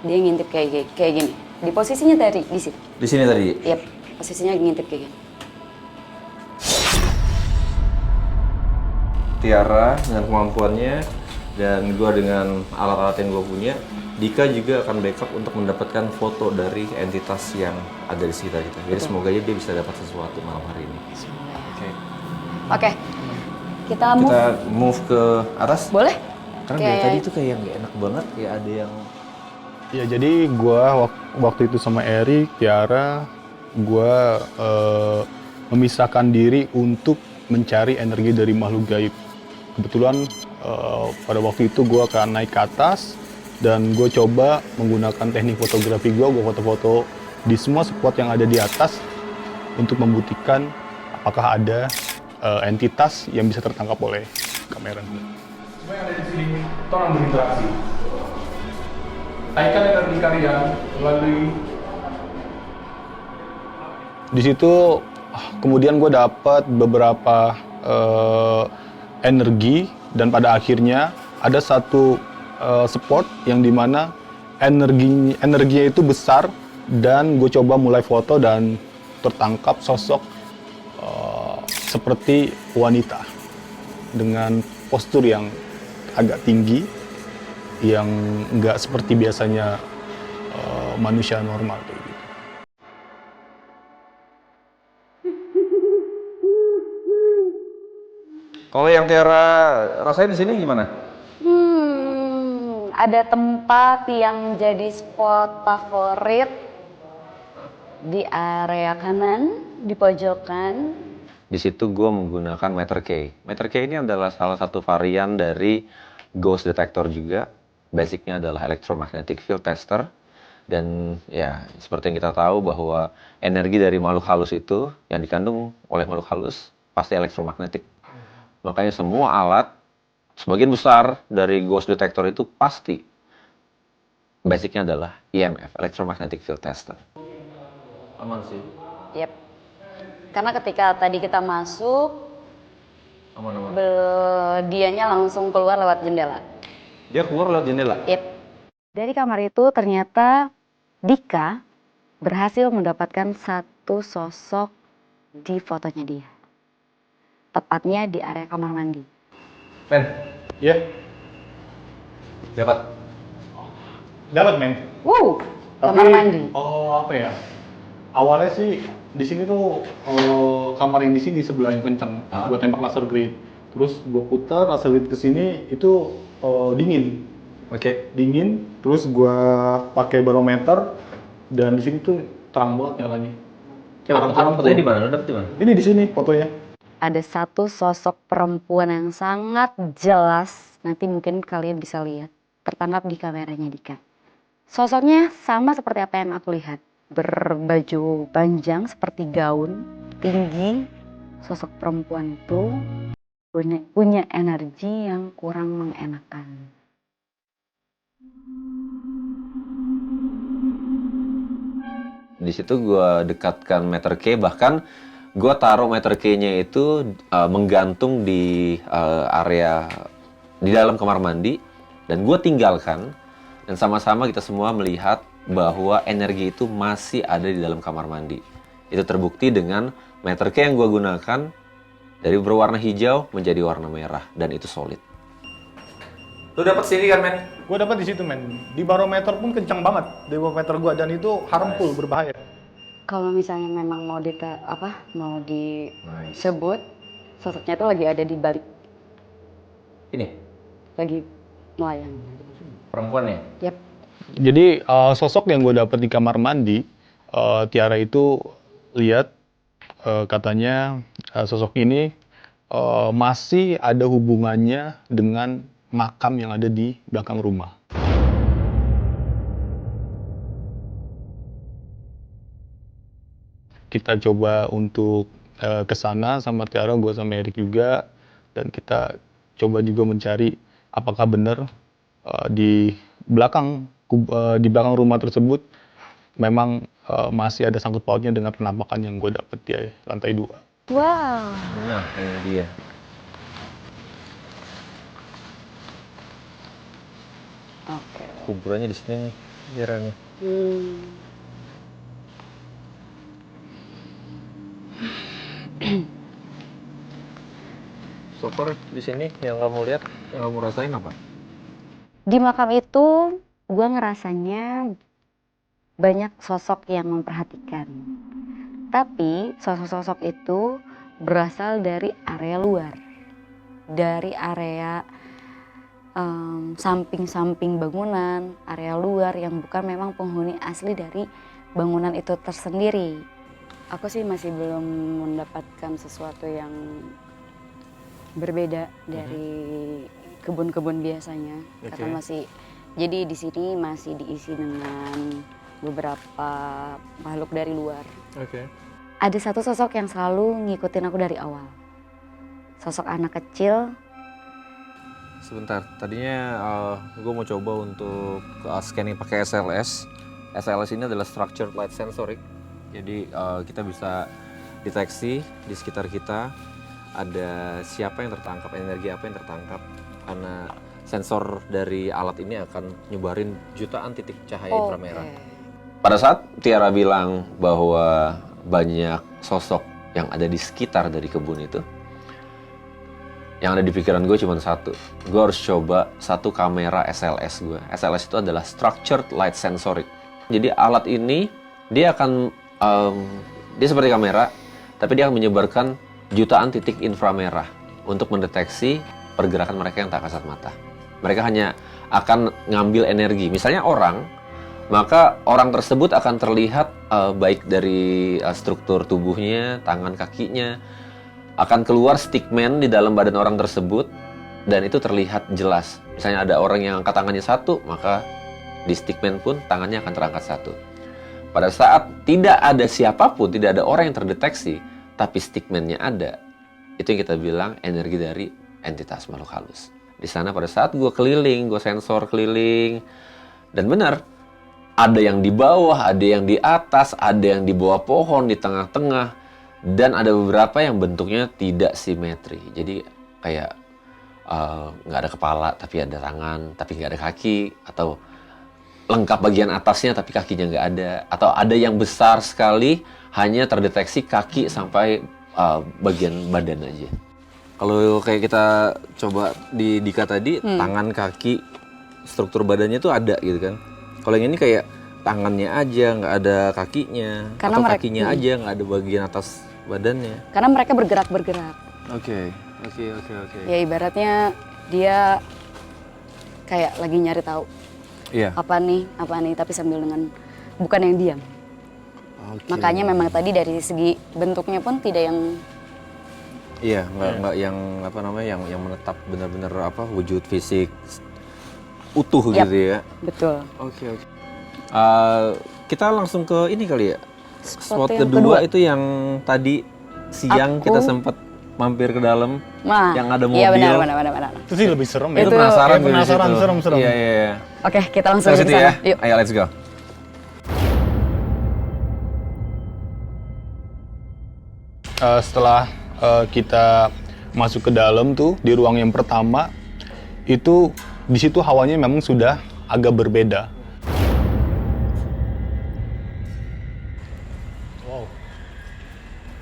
dia ngintip kayak gini. Di posisinya tadi di situ. Di sini tadi. Yap, posisinya ngintip kayak gini. Tiara dengan kemampuannya dan gue dengan alat-alat yang gue punya, Dika juga akan backup untuk mendapatkan foto dari entitas yang ada di sekitar kita. Jadi semoga aja dia bisa dapat sesuatu malam hari ini. Oke. Oke, kita move. Kita move ke atas. Boleh? Karena dari tadi tuh kayak nggak enak banget, kayak ada yang Ya jadi gua waktu itu sama Erik, Tiara, gua memisahkan diri untuk mencari energi dari makhluk gaib. Kebetulan pada waktu itu gua akan naik ke atas dan gue coba menggunakan teknik fotografi gue foto-foto di semua spot yang ada di atas untuk membuktikan apakah ada entitas yang bisa tertangkap oleh kamera. Semua yang ada di sini, tolong berinteraksi. Naikkan energi kalian melalui Di situ kemudian gue dapat beberapa energi dan pada akhirnya ada satu spot yang dimana energinya itu besar dan gue coba mulai foto dan tertangkap sosok seperti wanita dengan postur yang agak tinggi yang nggak seperti biasanya manusia normal kayak gitu. Kalau yang Tiara rasain di sini gimana? Ada tempat yang jadi spot favorit di area kanan, di pojokan. Di situ gue menggunakan Meter K. Meter K ini adalah salah satu varian dari ghost detector juga. Basicnya adalah electromagnetic field tester. Dan ya seperti yang kita tahu bahwa energi dari makhluk halus itu yang dikandung oleh makhluk halus pasti elektromagnetik. Makanya semua alat, sebagian besar dari ghost detector itu pasti basicnya adalah EMF, electromagnetic field tester. Aman sih. Yep. Karena ketika tadi kita masuk, Aman-aman. dianya langsung keluar lewat jendela. Dia keluar lewat jendela? Yep. Dari kamar itu ternyata Dika berhasil mendapatkan satu sosok di fotonya dia. Tepatnya di area kamar mandi. Men, Ya, dapat. dapat men. Wow, kamar mandi. Oh apa ya? Awalnya sih di sini tuh kamar yang di sini sebelah yang kenceng. Gue tembak laser grid. Terus gue putar laser grid ke sini itu dingin. Oke. Dingin. Terus gue pakai barometer dan di sini tuh terang banget nyalanya. Fotonya di mana? Lo dapet di mana? Ini di sini fotonya. Ada satu sosok perempuan yang sangat jelas, nanti mungkin kalian bisa lihat, tertangkap di kameranya Dika. Sosoknya sama seperti apa yang aku lihat, berbaju panjang seperti gaun, tinggi. Sosok perempuan itu punya energi yang kurang mengenakan. Di situ gue dekatkan Meter K, bahkan gue taruh Meter K-nya itu menggantung di area di dalam kamar mandi dan gue tinggalkan dan sama-sama kita semua melihat bahwa energi itu masih ada di dalam kamar mandi. Itu terbukti dengan Meter K yang gue gunakan dari berwarna hijau menjadi warna merah dan itu solid. Lu dapat sini kan, men? Gue dapat di situ men. Di barometer pun kencang banget di barometer gue dan itu harmful, berbahaya. Kalau misalnya memang mau disebut, sosoknya itu lagi ada di balik, Ini lagi melayang. perempuan ya? Yap. Jadi sosok yang gue dapet di kamar mandi, Tiara itu lihat katanya sosok ini masih ada hubungannya dengan makam yang ada di belakang rumah. Kita coba untuk ke sana sama Tiara, gue sama Erik juga, dan kita coba juga mencari apakah benar di belakang rumah tersebut memang masih ada sangkut pautnya dengan penampakan yang gue dapet di lantai 2. Wow. Nah, ini dia. Oke. Kuburannya di sini nih, jarangnya. So far di sini yang kamu lihat, yang kamu rasain apa? Di makam itu gue ngerasanya banyak sosok yang memperhatikan. Tapi sosok-sosok itu berasal dari area luar. Dari area samping-samping bangunan, area luar yang bukan memang penghuni asli dari bangunan itu tersendiri. Aku sih masih belum mendapatkan sesuatu yang berbeda dari kebun-kebun biasanya. Karena jadi di sini masih diisi dengan beberapa makhluk dari luar. Ada satu sosok yang selalu ngikutin aku dari awal. Sosok anak kecil. Sebentar, tadinya gue mau coba untuk scanning pakai SLS. SLS ini adalah Structured Light Sensoric. Jadi kita bisa deteksi di sekitar kita ada siapa yang tertangkap, energi apa yang tertangkap. Karena sensor dari alat ini akan nyebarin jutaan titik cahaya inframerah. Pada saat Tiara bilang bahwa banyak sosok yang ada di sekitar dari kebun itu, yang ada di pikiran gue cuma satu. Gue harus coba satu kamera SLS gue. SLS itu adalah Structured Light Sensoric. Jadi alat ini dia akan dia seperti kamera, tapi dia akan menyebarkan jutaan titik inframerah untuk mendeteksi pergerakan mereka yang tak kasat mata. Mereka hanya akan ngambil energi. Misalnya orang, maka orang tersebut akan terlihat baik dari struktur tubuhnya, tangan kakinya, akan keluar stickman di dalam badan orang tersebut dan itu terlihat jelas. Misalnya ada orang yang angkat tangannya satu, maka di stickman pun tangannya akan terangkat satu. Pada saat tidak ada siapapun, tidak ada orang yang terdeteksi, tapi stickman-nya ada, itu yang kita bilang energi dari entitas makhluk halus. Di sana pada saat gue keliling, gue sensor keliling, dan benar, ada yang di bawah, ada yang di atas, ada yang di bawah pohon, di tengah-tengah, dan ada beberapa yang bentuknya tidak simetri. Jadi kayak nggak ada kepala tapi ada tangan, tapi nggak ada kaki, atau lengkap bagian atasnya tapi kakinya nggak ada, atau ada yang besar sekali hanya terdeteksi kaki sampai bagian badan aja. Kalau kayak kita coba di Dika tadi, tangan, kaki, struktur badannya tuh ada gitu kan. Kalau yang ini kayak tangannya aja nggak ada kakinya, karena atau kakinya aja nggak ada bagian atas badannya. Karena mereka bergerak-bergerak. Oke. Ya ibaratnya dia kayak lagi nyari tahu. Iya. Apa nih, tapi sambil dengan bukan yang diam. Makanya memang tadi dari segi bentuknya pun tidak yang nggak yang apa namanya yang menetap benar-benar wujud fisik utuh gitu ya. Betul. Oke. Kita langsung ke ini kali ya. Spot kedua itu yang tadi siang kita sempat mampir ke dalam yang ada mobil. Iya benar. Itu sih lebih serem ya. Itu penasaran serem. Iya. Oke, kita langsung ke sana. Ya. Yuk. Ayo let's go. Setelah kita masuk ke dalam tuh di ruang yang pertama itu di situ hawanya memang sudah agak berbeda.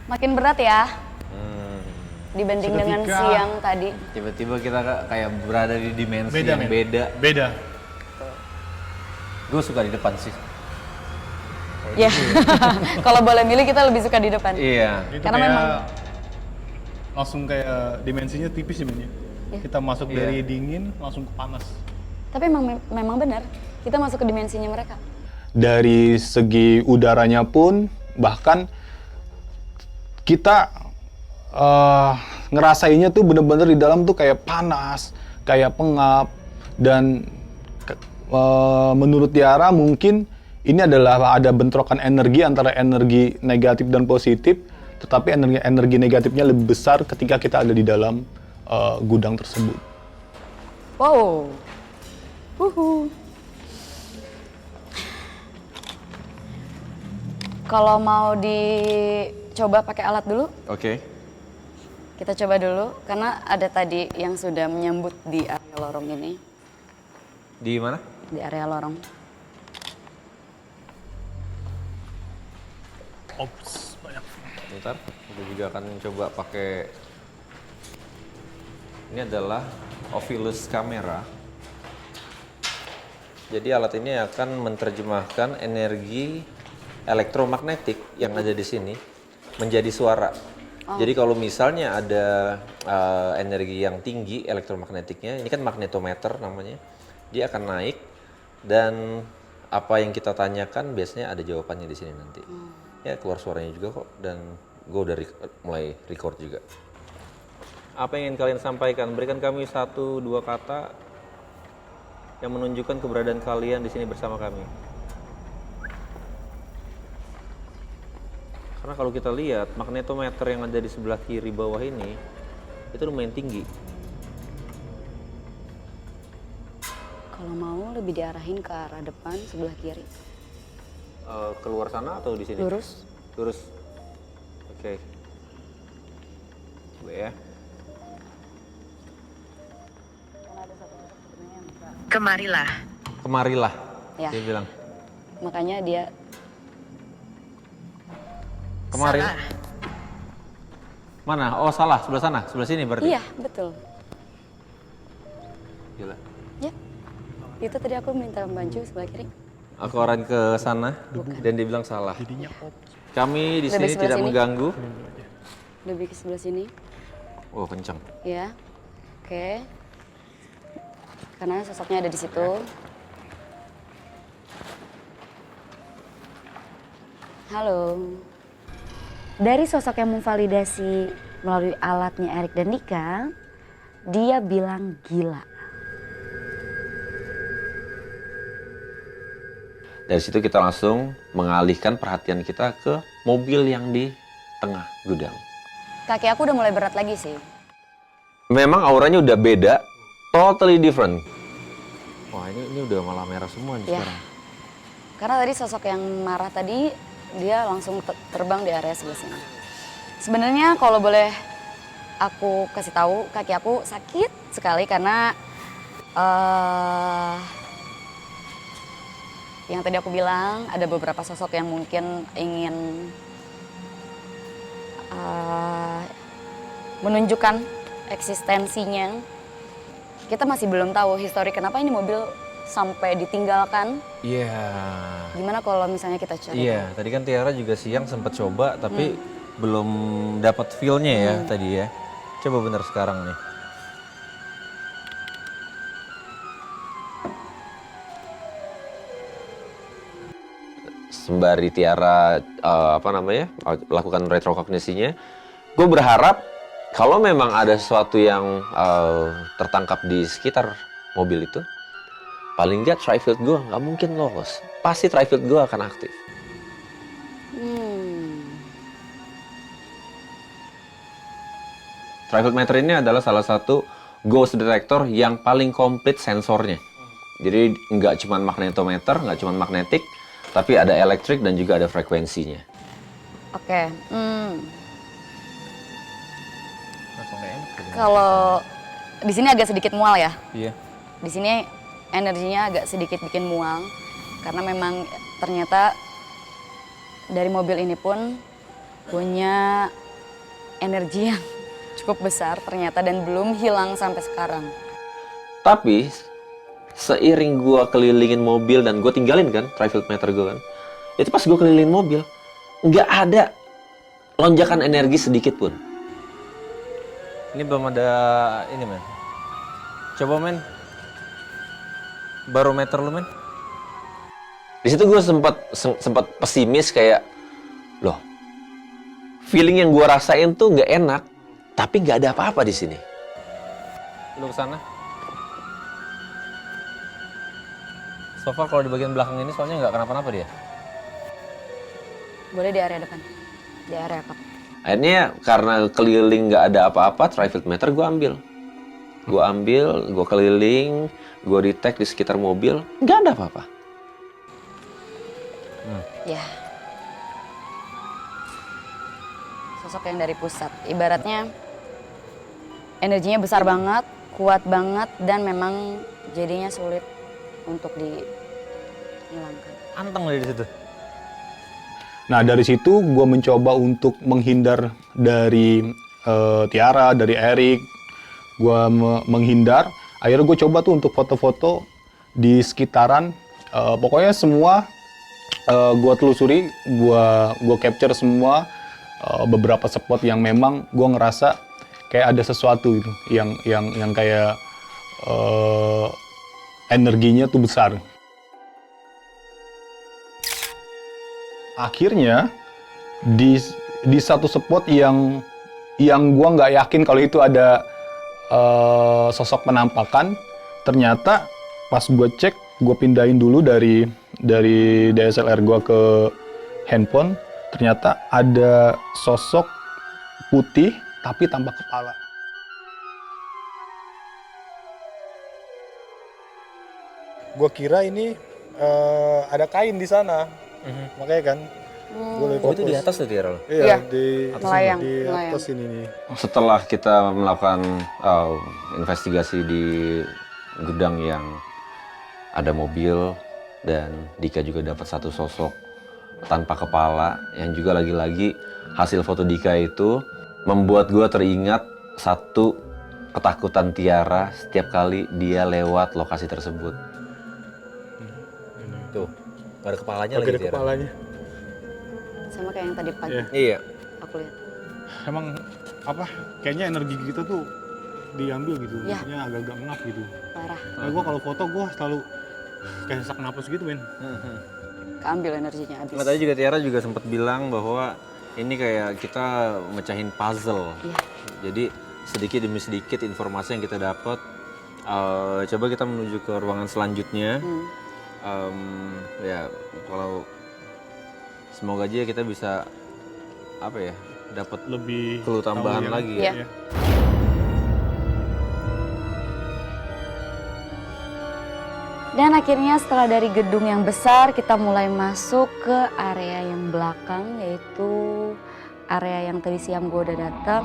Makin berat ya dibanding dengan siang tadi. Tiba-tiba kita kayak berada di dimensi yang beda. Gue suka di depan sih. Ya, kalau boleh milih kita lebih suka di depan. Iya. Itu karena kayak memang langsung kayak dimensinya tipis ya, kita masuk dari dingin langsung ke panas. Tapi memang benar, kita masuk ke dimensinya mereka. Dari segi udaranya pun bahkan kita ngerasainnya tuh bener-bener di dalam tuh kayak panas, kayak pengap, dan menurut Tiara mungkin ini adalah ada bentrokan energi antara energi negatif dan positif, tetapi energi negatifnya lebih besar ketika kita ada di dalam gudang tersebut. Wow. Uhu. Kalau mau dicoba pakai alat dulu, Oke. kita coba dulu karena ada tadi yang sudah menyambut di area lorong ini, Di mana? di area lorong. Ops, banyak. Bentar, aku juga akan coba pakai. Ini adalah Ovilus kamera. Jadi alat ini akan menerjemahkan energi elektromagnetik yang ada di sini menjadi suara. Jadi kalau misalnya ada energi yang tinggi elektromagnetiknya, ini kan magnetometer namanya, dia akan naik dan apa yang kita tanyakan biasanya ada jawabannya di sini nanti. Ya keluar suaranya juga kok dan gue udah mulai record juga. Apa yang ingin kalian sampaikan? Berikan kami 1-2 kata yang menunjukkan keberadaan kalian di sini bersama kami. Karena kalau kita lihat magnetometer yang ada di sebelah kiri bawah ini itu lumayan tinggi. Kalau mau lebih diarahin ke arah depan sebelah kiri. Keluar sana atau di sini? Lurus. Lurus. Oke. Coba ya. Kemarilah. Kemarilah. Ya. Dia bilang. Makanya dia Kemarin. Salah. Mana? Oh salah, sebelah sana, sebelah sini berarti. iya betul. Gila. Ya. Itu tadi aku minta bantu sebelah kiri. Aku arahin ke sana dan dia bilang salah. Kami di Lebih sini sebelah tidak sini. mengganggu. Lebih ke sebelah sini. Oh kencang. Ya. Oke. Karena sosoknya ada di situ. Halo. Dari sosok yang memvalidasi melalui alatnya Erik dan Dika, dia bilang gila. Dari situ kita langsung mengalihkan perhatian kita ke mobil yang di tengah gudang. Kaki aku udah mulai berat lagi sih. Memang auranya udah beda, totally different. Wah ini udah malah merah semua nih Ya. sekarang. Karena tadi sosok yang marah tadi, dia langsung terbang di area sebelah sini. Sebenarnya kalau boleh aku kasih tahu, kaki aku sakit sekali karena yang tadi aku bilang ada beberapa sosok yang mungkin ingin menunjukkan eksistensinya. Kita masih belum tahu histori kenapa ini mobil sampai ditinggalkan. Iya. Gimana kalau misalnya kita cari? Iya, tadi kan Tiara juga siang sempat coba tapi belum dapat feel-nya ya tadi ya. Coba bener sekarang nih. Sembari Tiara lakukan retrokognisinya, gue berharap kalau memang ada sesuatu yang tertangkap di sekitar mobil itu, paling nggak tri-field gue nggak mungkin lolos. Pasti tri-field gue akan aktif. Tri-field meter ini adalah salah satu ghost detector yang paling komplit sensornya. Jadi nggak cuma magnetometer, nggak cuma magnetik, tapi ada elektrik dan juga ada frekuensinya. Oke. Kalau di sini agak sedikit mual ya. Iya. Di sini energinya agak sedikit bikin mual karena memang ternyata dari mobil ini pun punya energi yang cukup besar ternyata dan belum hilang sampai sekarang. Tapi seiring gua kelilingin mobil dan gua tinggalin kan tri-field meter gua kan, itu pas gua kelilingin mobil nggak ada lonjakan energi sedikit pun. Ini belum ada ini men. Coba men. Barometer lu men. Di situ gue sempat pesimis kayak, loh, feeling yang gue rasain tuh nggak enak, tapi nggak ada apa-apa di sini. Lu kesana. So far kalau di bagian belakang ini soalnya nggak kenapa-napa dia. Boleh di area depan, di area kap. Akhirnya karena keliling nggak ada apa-apa, tri-field meter gue ambil. Gue ambil, gue keliling, gue di-tag di sekitar mobil, nggak ada apa-apa. Ya. Sosok yang dari pusat. Ibaratnya energinya besar banget, kuat banget, dan memang jadinya sulit untuk dihilangkan. Anteng dari situ. Nah dari situ gue mencoba untuk menghindar dari Tiara, dari Erik. Gue menghindar. Akhirnya gue coba tuh untuk foto-foto di sekitaran. Pokoknya semua gue telusuri, gue capture semua beberapa spot yang memang gue ngerasa kayak ada sesuatu gitu, yang kayak energinya tuh besar. Akhirnya di satu spot yang gue nggak yakin kalau itu ada sosok penampakan, ternyata pas gue cek, gue pindahin dulu dari DSLR gue ke handphone, ternyata ada sosok putih tapi tanpa kepala. Gua kira ini ada kain di sana. Makanya kan gue lebih Oh, itu di fokus. atas tuh Tiara lo? Iya, di melayang, di melayang. atas ini nih. Setelah kita melakukan investigasi di gudang yang ada mobil dan Dika juga dapat satu sosok tanpa kepala yang juga lagi-lagi hasil foto Dika itu membuat gue teringat satu ketakutan Tiara setiap kali dia lewat lokasi tersebut. Tuh, gak ada kepalanya Ada lagi Tiara. kepalanya. Sama kayak yang tadi pagi Iya. Iya. aku lihat. Emang apa? Kayaknya energi kita tuh diambil gitu. Iya. Maksudnya agak-agak ngap gitu. Parah, Nah, gue kalau foto gue selalu kayak sesak napas gitu, men. keambil energinya habis. Tadi juga Tiara juga sempat bilang bahwa ini kayak kita mecahin puzzle. Iya. Jadi sedikit demi sedikit informasi yang kita dapat. Coba kita menuju ke ruangan selanjutnya. Ya kalau semoga aja kita bisa apa ya dapat Lebih clue tahu tambahan yang- lagi. Iya. Iya. Dan akhirnya setelah dari gedung yang besar kita mulai masuk ke area yang belakang, yaitu area yang tadi siang gue udah datang.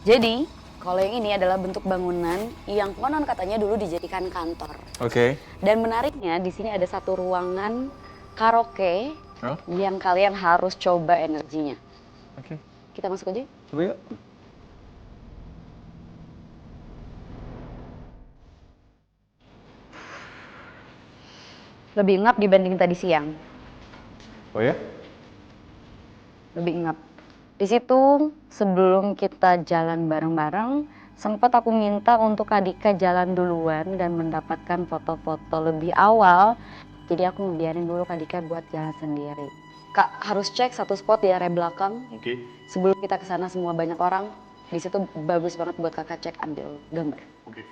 Jadi kalau yang ini adalah bentuk bangunan yang konon katanya dulu dijadikan kantor. Oke. Dan menariknya di sini ada satu ruangan karaoke Oh. yang kalian harus coba energinya. Oke. Kita masuk aja. Coba yuk. Lebih ngap dibanding tadi siang. Oh ya? Lebih ngap. Di situ sebelum kita jalan bareng-bareng, sempat aku minta untuk Kak Dika jalan duluan dan mendapatkan foto-foto lebih awal. Jadi aku ngebiarin dulu Kak Dika buat jalan sendiri. Kak harus cek satu spot di area belakang. Oke. Sebelum kita ke sana semua banyak orang. Di situ bagus banget buat kakak cek ambil gambar. Oke.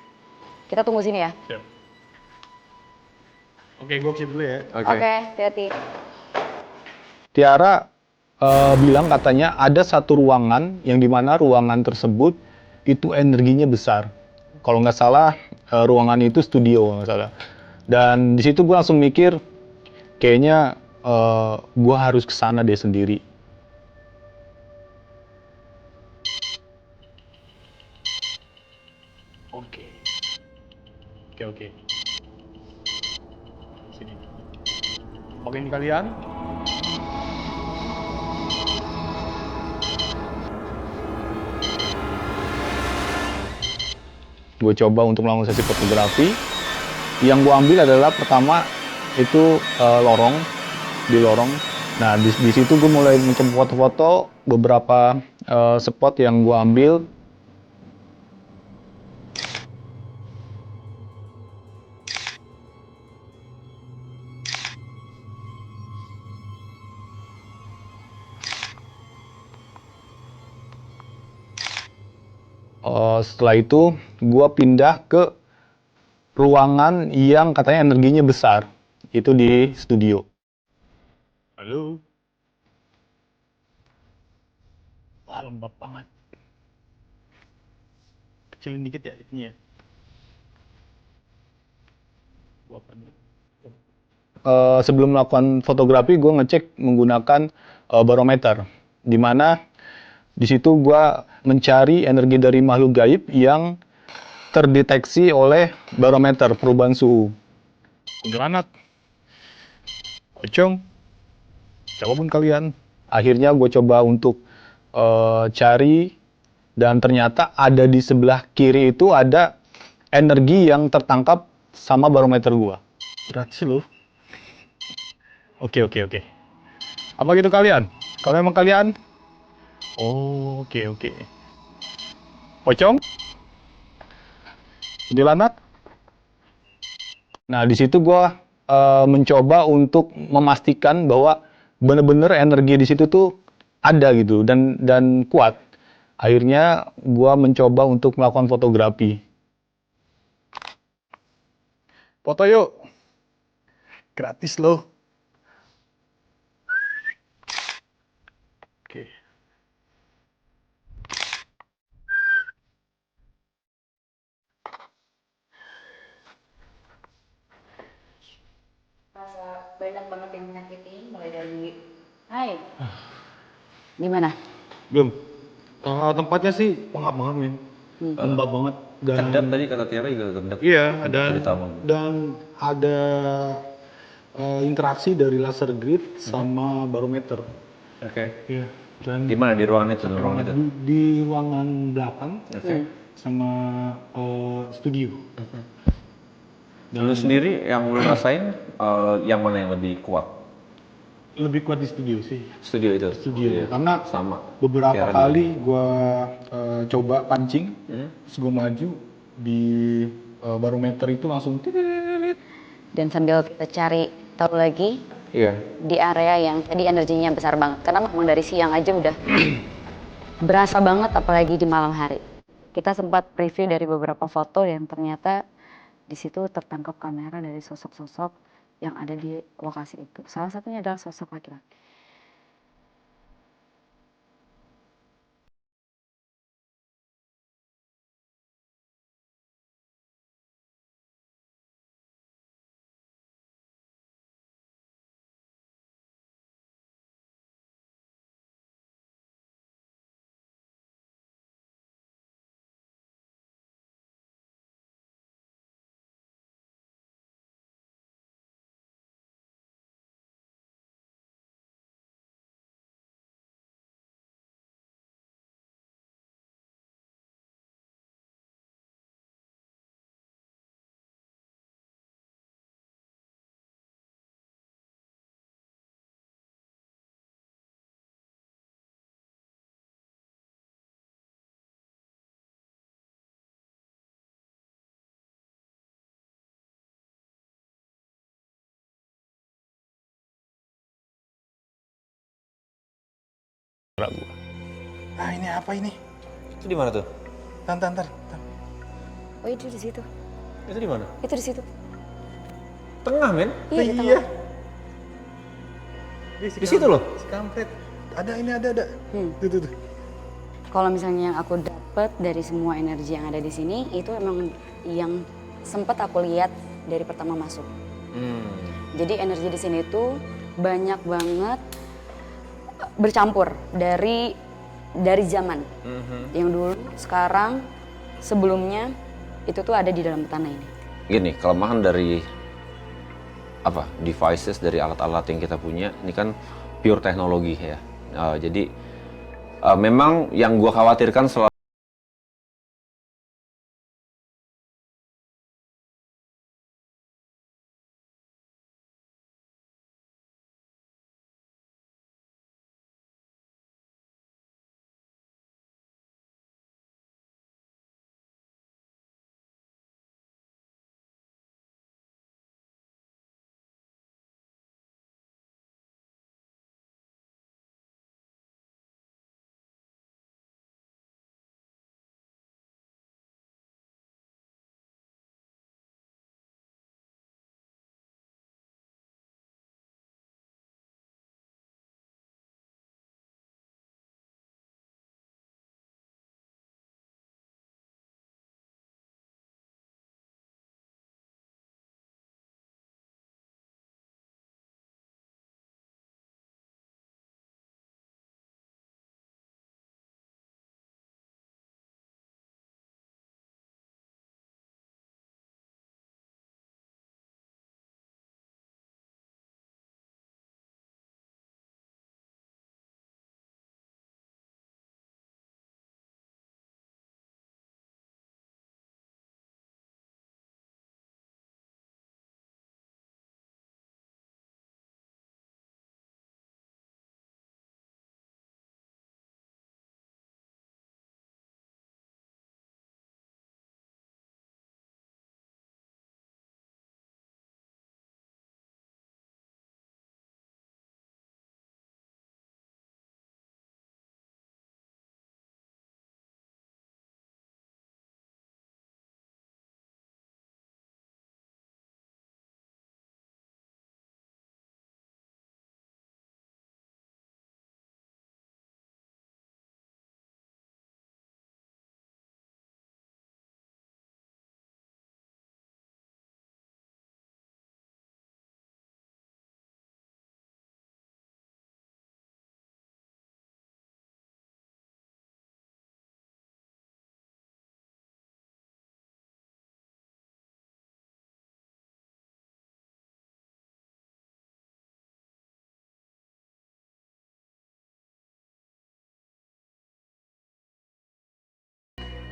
Kita tunggu sini ya. Siap. Oke, gue keep dulu ya. Oke, hati-hati. Tiara bilang katanya ada satu ruangan yang dimana ruangan tersebut itu energinya besar. Kalau nggak salah ruangan itu studio nggak salah. Dan di situ gue langsung mikir kayaknya gue harus ke sana deh sendiri. Oke. Sini. Oke, ini kalian. Gue coba untuk melakukan sesi fotografi. Yang gue ambil adalah pertama itu lorong, di lorong. Nah di situ gue mulai mencoba foto-foto beberapa spot yang gue ambil. Setelah itu gue pindah ke ruangan yang katanya energinya besar, itu di studio. Halo. lembab banget. Kecilin dikit ya ininya. Sebelum melakukan fotografi, gue ngecek menggunakan barometer, di mana di situ gue mencari energi dari makhluk gaib yang terdeteksi oleh barometer perubahan suhu. Kuntilanak, pocong, siapapun kalian. Akhirnya gue coba untuk cari, dan ternyata ada di sebelah kiri itu ada energi yang tertangkap sama barometer gue. Berat sih lo. Oke. Apa gitu kalian? Kalau emang kalian? Oh, oke. Pocong? Kuntilanak? Nah, di situ gua mencoba untuk memastikan bahwa bener-bener energi di situ tuh ada gitu dan kuat. Akhirnya gua mencoba untuk melakukan fotografi. Foto yuk. Gratis loh. Oke. Rasa banyak banget yang menyakitin, mulai dari Hai. Gimana? Belum. Tempatnya sih pengap banget, men. Lembab banget. Kedap tadi kata Tiara juga kedap. Iya, Dari tamu. dan ada interaksi dari laser grid sama barometer. Oke. Iya. Dan Di mana di ruangan itu? Ruangan itu. di ruangan belakang sama studio. Lu sendiri yang lu rasain yang mana yang lebih kuat? Lebih kuat di studio sih. Studio itu. Studio, Iya. karena Sama. beberapa Tiara kali gua coba pancing, terus gua maju di barometer itu langsung titit. Dan sambil kita cari tahu lagi Iya. di area yang tadi energinya besar banget. Karena memang dari siang aja udah berasa banget, apalagi di malam hari. Kita sempat preview dari beberapa foto yang ternyata di situ tertangkap kamera dari sosok-sosok yang ada di lokasi itu. Salah satunya adalah sosok laki-laki. Ah, ini apa ini? Itu di mana tuh? Tantar. Oh, itu di situ. Itu di mana? Itu di situ. Tengah, men. Iya, di tengah. Di situ loh. Kampret. Ada. Tuh. Kalau misalnya yang aku dapat dari semua energi yang ada di sini, itu emang yang sempat aku lihat dari pertama masuk. Jadi energi di sini tuh banyak banget bercampur dari zaman. Yang dulu, sekarang, sebelumnya itu tuh ada di dalam tanah ini. Gini, kelemahan dari devices, dari alat-alat yang kita punya, ini kan pure teknologi ya. Jadi memang yang gua khawatirkan selalu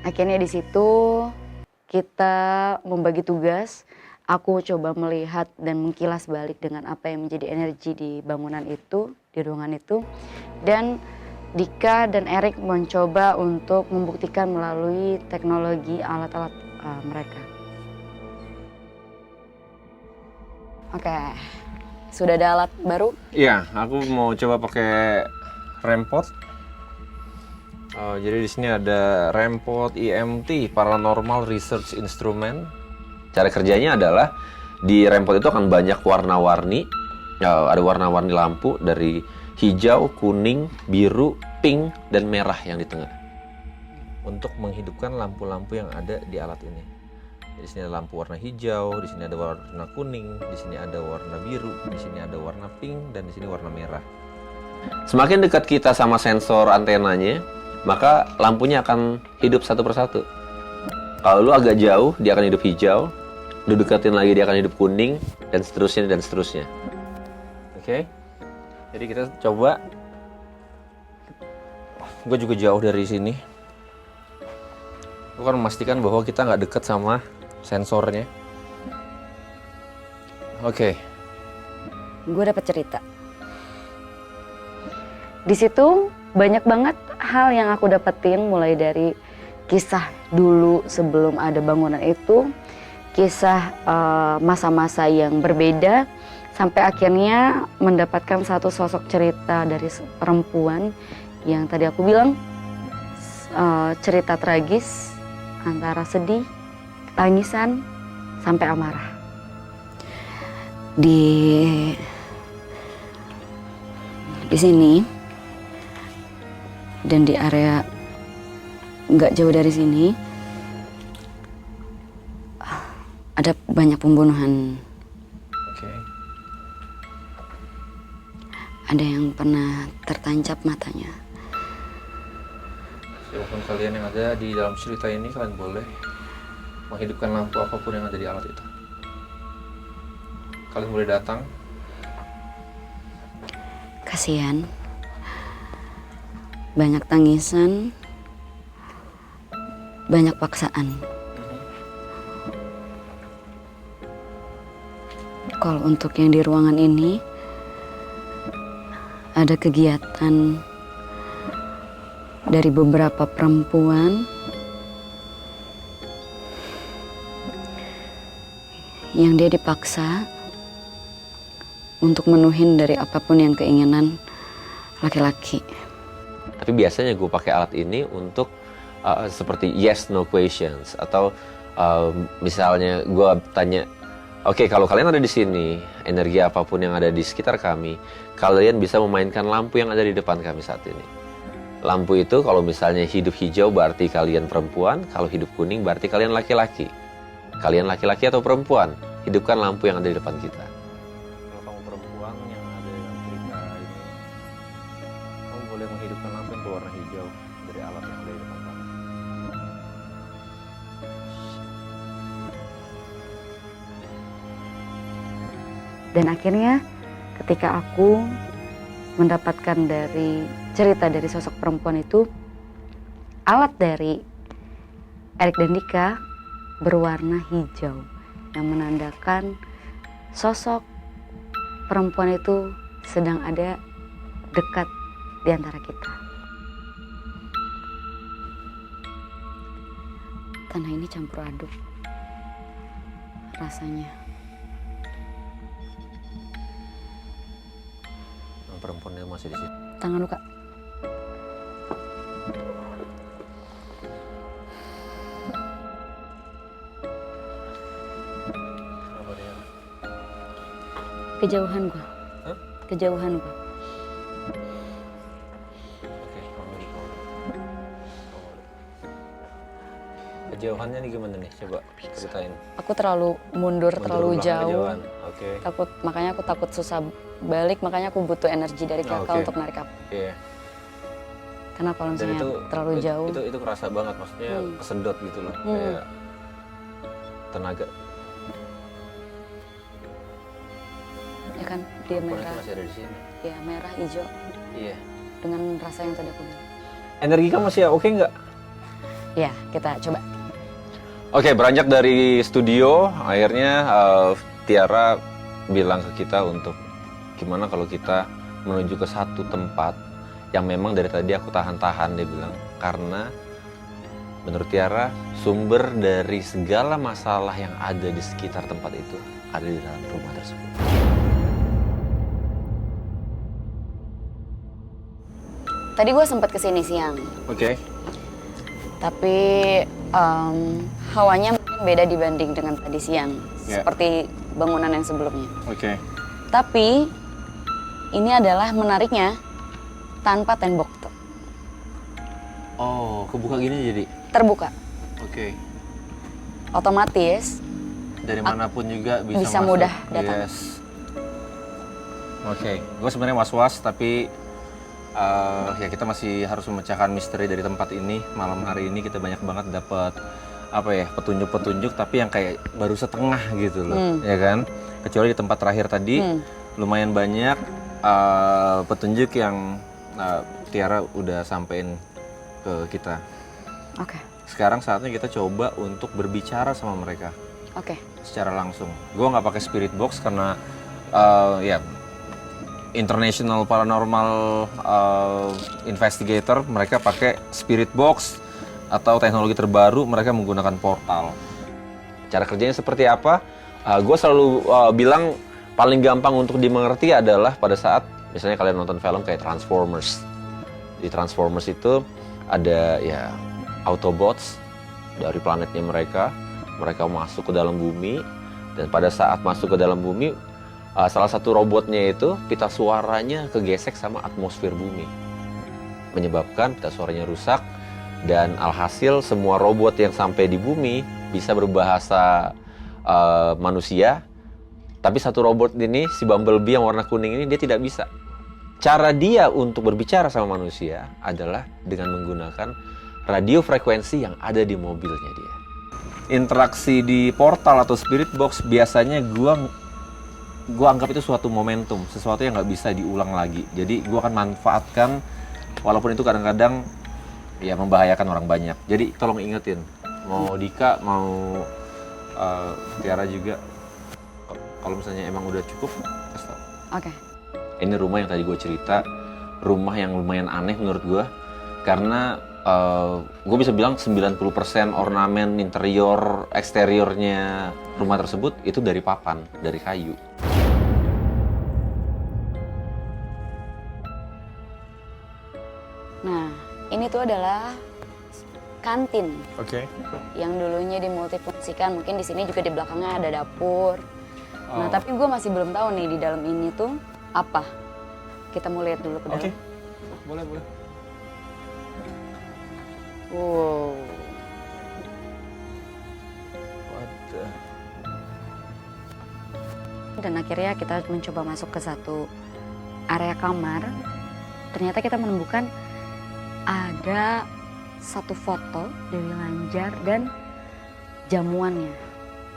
Akhirnya di situ kita membagi tugas. Aku coba melihat dan mengkilas balik dengan apa yang menjadi energi di bangunan itu, di ruangan itu. Dan Dika dan Erik mencoba untuk membuktikan melalui teknologi alat-alat mereka. Oke, sudah ada alat baru? Iya, aku mau coba pakai rempot. Jadi di sini ada rempot EMT, Paranormal Research Instrument. Cara kerjanya adalah di rempot itu akan banyak warna-warni. Ada warna-warni lampu dari hijau, kuning, biru, pink, dan merah yang di tengah. Untuk menghidupkan lampu-lampu yang ada di alat ini. Di sini ada lampu warna hijau, di sini ada warna kuning, di sini ada warna biru, di sini ada warna pink, dan di sini warna merah. Semakin dekat kita sama sensor antenanya, maka lampunya akan hidup satu persatu. Kalau lu agak jauh, dia akan hidup hijau. Lu deketin lagi, dia akan hidup kuning, dan seterusnya dan seterusnya. Oke? Jadi kita coba. Gue juga jauh dari sini. Gue akan memastikan bahwa kita nggak dekat sama sensornya. Oke. Gue dapat cerita. Di situ banyak banget hal yang aku dapetin, mulai dari kisah dulu sebelum ada bangunan itu, kisah masa-masa yang berbeda, sampai akhirnya mendapatkan satu sosok cerita dari perempuan yang tadi aku bilang cerita tragis antara sedih, tangisan, sampai amarah. Di sini dan di area nggak jauh dari sini ada banyak pembunuhan. Oke. Ada yang pernah tertancap matanya. Siapapun kalian yang ada di dalam cerita ini, kalian boleh menghidupkan lampu apapun yang ada di alat itu. Kalian boleh datang. Kasihan. Banyak tangisan, banyak paksaan. Kalau untuk yang di ruangan ini, ada kegiatan dari beberapa perempuan yang dia dipaksa untuk menuhin dari apapun yang keinginan laki-laki. Tapi biasanya gue pakai alat ini untuk seperti yes no questions, atau misalnya gue tanya, oke, kalau kalian ada di sini, energi apapun yang ada di sekitar kami, kalian bisa memainkan lampu yang ada di depan kami saat ini. Lampu itu kalau misalnya hidup hijau berarti kalian perempuan, kalau hidup kuning berarti kalian laki-laki. Kalian laki-laki atau perempuan, hidupkan lampu yang ada di depan kita. Kalau kamu perempuan yang ada dalam cerita ini, kamu boleh menghidupkan lampu yang berwarna hijau dari alat yang ada di depan kamu. Dan akhirnya ketika aku mendapatkan dari cerita dari sosok perempuan itu, alat dari Erik dan Dika berwarna hijau yang menandakan sosok perempuan itu sedang ada dekat di antara kita. Tanah ini campur aduk rasanya. Perempuannya masih di situ. Tangan lu, Kak. Apa dia? Kejauhan gua. Hah? Kejauhan gua. Oke, kamu di bawah. Kejauhannya nih gimana nih? Coba ceritain. Aku terlalu mundur terlalu belakang jauh. kejauhan. Oke. Makanya aku takut susah balik, makanya aku butuh energi dari kakak Oke. untuk narik aku. Iya. Karena kalau Dan misalnya terlalu jauh, itu kerasa banget, maksudnya kesedot gitu loh, kayak tenaga. ya kan dia Perempuan merah, itu masih ada di sini. ya merah, hijau Iya. dengan rasa yang tadi aku bilang. Energi kamu masih oke nggak? Ya, kita coba. Oke, beranjak dari studio, akhirnya Tiara bilang ke kita untuk gimana kalau kita menuju ke satu tempat yang memang dari tadi aku tahan-tahan, dia bilang. Karena menurut Tiara, sumber dari segala masalah yang ada di sekitar tempat itu ada di dalam rumah tersebut. Tadi gue sempat kesini siang, Oke. tapi hawanya mungkin beda dibanding dengan tadi siang, Ya. seperti bangunan yang sebelumnya. Oke. Tapi ini adalah menariknya tanpa tembok tuh, Oh, kebuka gini jadi. terbuka. Oke. Otomatis Dari manapun juga bisa masuk. mudah datang. Yes. Oke, gue sebenarnya was-was tapi ya kita masih harus memecahkan misteri dari tempat ini. Malam hari ini kita banyak banget dapat apa ya, petunjuk-petunjuk tapi yang kayak baru setengah gitu loh, ya kan? Kecuali di tempat terakhir tadi lumayan banyak petunjuk yang Tiara udah sampein ke kita. Oke, Sekarang saatnya kita coba untuk berbicara sama mereka oke. secara langsung. Gue nggak pakai spirit box karena ya international paranormal investigator mereka pakai spirit box atau teknologi terbaru mereka menggunakan portal. Cara kerjanya seperti apa? Gue selalu bilang paling gampang untuk dimengerti adalah pada saat misalnya kalian nonton film kayak Transformers. Di Transformers itu ada ya Autobots dari planetnya mereka masuk ke dalam bumi dan pada saat masuk ke dalam bumi salah satu robotnya itu pita suaranya kegesek sama atmosfer bumi menyebabkan pita suaranya rusak dan alhasil semua robot yang sampai di bumi bisa berbahasa manusia tapi satu robot ini si Bumblebee yang warna kuning ini dia tidak bisa. Cara dia untuk berbicara sama manusia adalah dengan menggunakan radio frekuensi yang ada di mobilnya dia. Interaksi di portal atau spirit box biasanya gua anggap itu suatu momentum, sesuatu yang nggak bisa diulang lagi. Jadi gua akan manfaatkan, walaupun itu kadang-kadang ya membahayakan orang banyak. Jadi tolong ingetin, mau Dika, mau Tiara juga, kalau misalnya emang udah cukup, kasih tau. Oke. Ini rumah yang tadi gue cerita, rumah yang lumayan aneh menurut gue, karena gue bisa bilang 90% ornamen interior, eksteriornya rumah tersebut itu dari papan, dari kayu. Nah, ini tuh adalah kantin Oke. yang dulunya dimultifungsikan. Mungkin di sini juga di belakangnya ada dapur. Nah, Oh. tapi gue masih belum tahu nih di dalam ini tuh apa. Kita mau lihat dulu ke dalam. Oke. Boleh, boleh. Wow. Dan akhirnya kita mencoba masuk ke satu area kamar. Ternyata kita menemukan ada satu foto Dewi Lanjar dan jamuannya.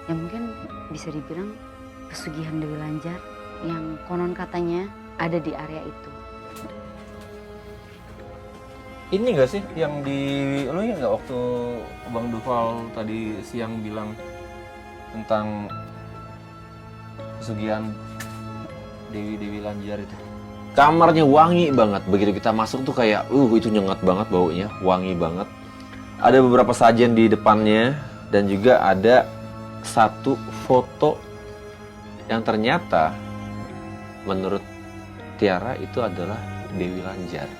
Yang mungkin bisa dibilang pesugihan Dewi Lanjar yang konon katanya ada di area itu. Ini nggak sih yang di, lo ingat nggak waktu Bang Duval tadi siang bilang tentang pesugihan Dewi Lanjar itu? Kamarnya wangi banget, begitu kita masuk tuh kayak, itu nyengat banget baunya, wangi banget. Ada beberapa sajian di depannya dan juga ada satu foto yang ternyata menurut Tiara itu adalah Dewi Lanjar.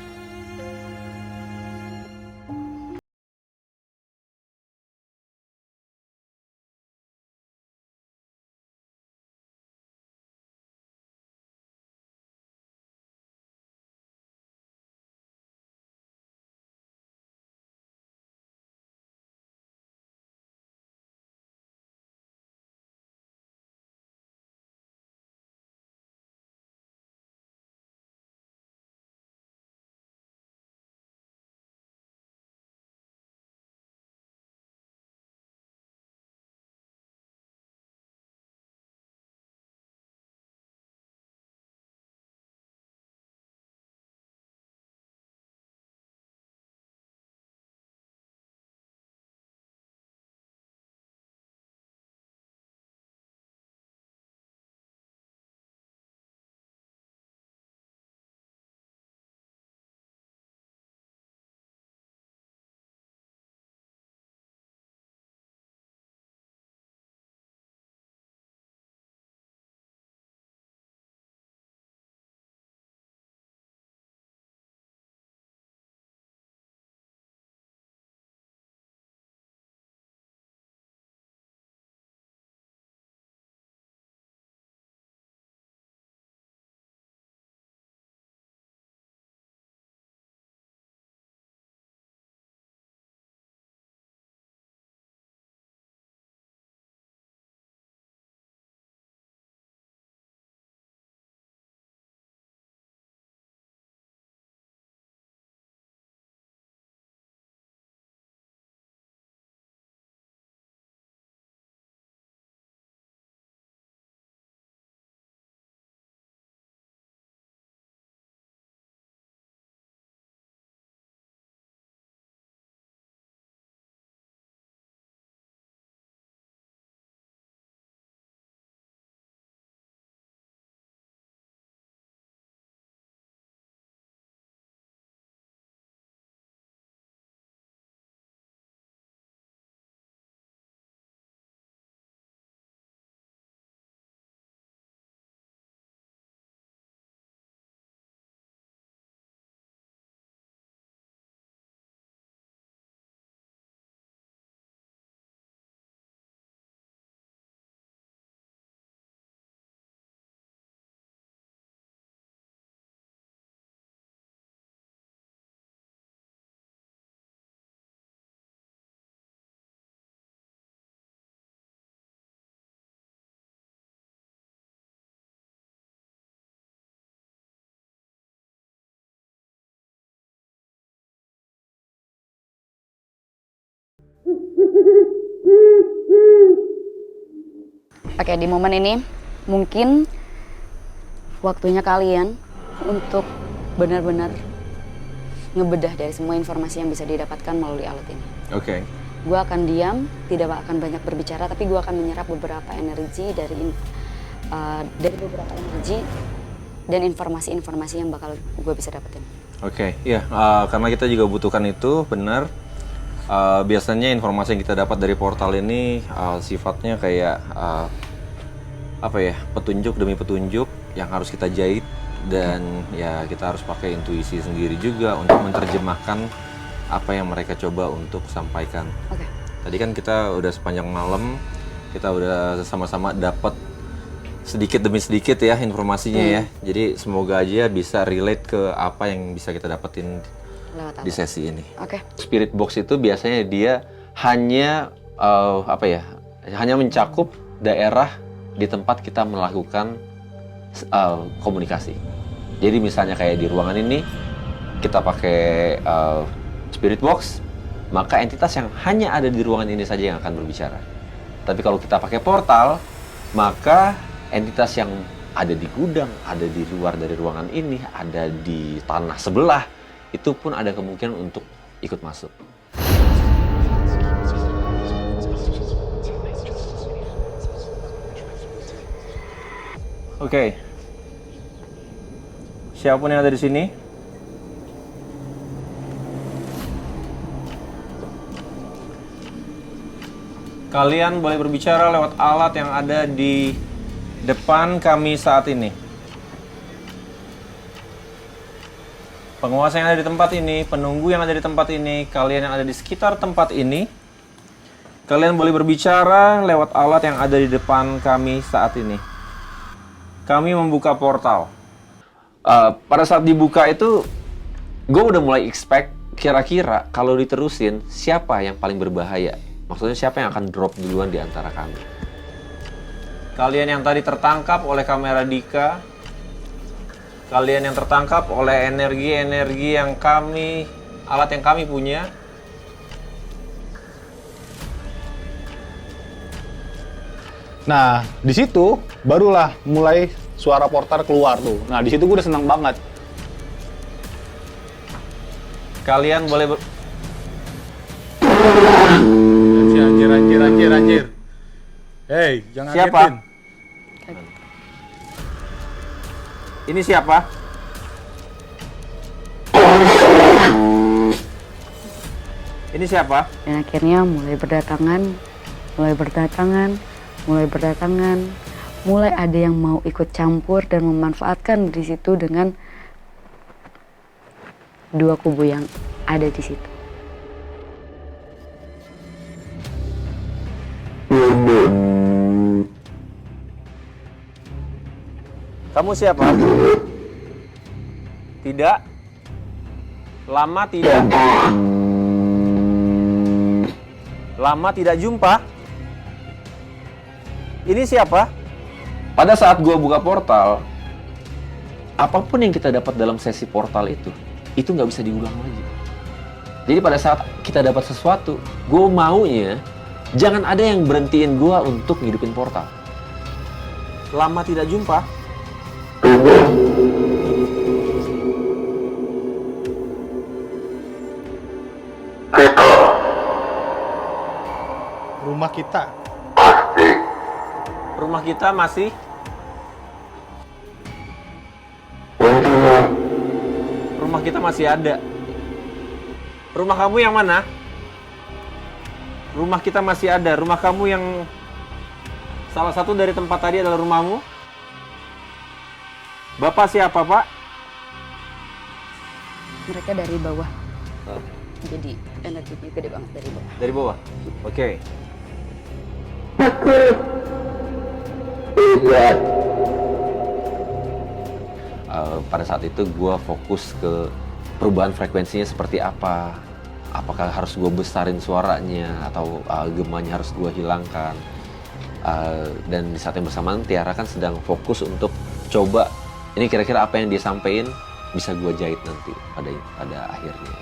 Oke, di momen ini mungkin waktunya kalian untuk benar-benar ngebedah dari semua informasi yang bisa didapatkan melalui alat ini. Oke. Gue akan diam, tidak akan banyak berbicara, tapi gue akan menyerap beberapa energi dari beberapa energi dan informasi-informasi yang bakal gue bisa dapetin. Oke, iya, karena kita juga butuhkan itu, benar. Biasanya informasi yang kita dapat dari portal ini sifatnya kayak apa ya, petunjuk demi petunjuk yang harus kita jahit, dan ya kita harus pakai intuisi sendiri juga untuk menerjemahkan apa yang mereka coba untuk sampaikan. Oke. Tadi kan kita udah sepanjang malam, kita udah sama-sama dapat sedikit demi sedikit ya informasinya ya. Jadi semoga aja bisa relate ke apa yang bisa kita dapetin Lewat di alat. sesi ini. Oke. Spirit box itu biasanya dia hanya apa ya? Hanya mencakup daerah di tempat kita melakukan komunikasi. Jadi misalnya kayak di ruangan ini kita pakai spirit box, maka entitas yang hanya ada di ruangan ini saja yang akan berbicara. Tapi kalau kita pakai portal, maka entitas yang ada di gudang, ada di luar dari ruangan ini, ada di tanah sebelah, itu pun ada kemungkinan untuk ikut masuk. Oke. Siapapun yang ada di sini, kalian boleh berbicara lewat alat yang ada di depan kami saat ini. Penguasa yang ada di tempat ini, penunggu yang ada di tempat ini, kalian yang ada di sekitar tempat ini, kalian boleh berbicara lewat alat yang ada di depan kami saat ini. Kami membuka portal. Pada saat dibuka itu, gue udah mulai expect kira-kira kalau diterusin siapa yang paling berbahaya. Maksudnya siapa yang akan drop duluan di antara kami. Kalian yang tadi tertangkap oleh kamera Dika, kalian yang tertangkap oleh energi-energi yang alat yang kami punya. Nah, di situ barulah mulai suara portal keluar tuh. Nah, di situ gue udah senang banget. Kalian boleh Anjir. Hei, jangan Siapa? ngagetin. Ini siapa? Ini siapa? Dan akhirnya mulai berdatangan, mulai ada yang mau ikut campur dan memanfaatkan di situ dengan dua kubu yang ada di situ. Kamu siapa? Tidak. Lama tidak. Lama tidak jumpa. Ini siapa? Pada saat gua buka portal, apapun yang kita dapat dalam sesi portal itu nggak bisa diulang lagi. Jadi pada saat kita dapat sesuatu, gue maunya jangan ada yang berhentiin gue untuk ngidupin portal. Lama tidak jumpa. Rumah kita. Rumah kita masih ada. Rumah kamu yang mana? Rumah kita masih ada. Rumah kamu yang salah satu dari tempat tadi adalah rumahmu? Bapak siapa, Pak? Mereka dari bawah. Jadi energinya gede banget dari bawah. Dari bawah? Oke. Pada saat itu gue fokus ke perubahan frekuensinya seperti apa. Apakah harus gue besarin suaranya atau gemanya harus gue hilangkan. Dan di saat yang bersamaan Tiara kan sedang fokus untuk coba ini kira-kira apa yang dia sampaikan bisa gue jahit nanti pada akhirnya.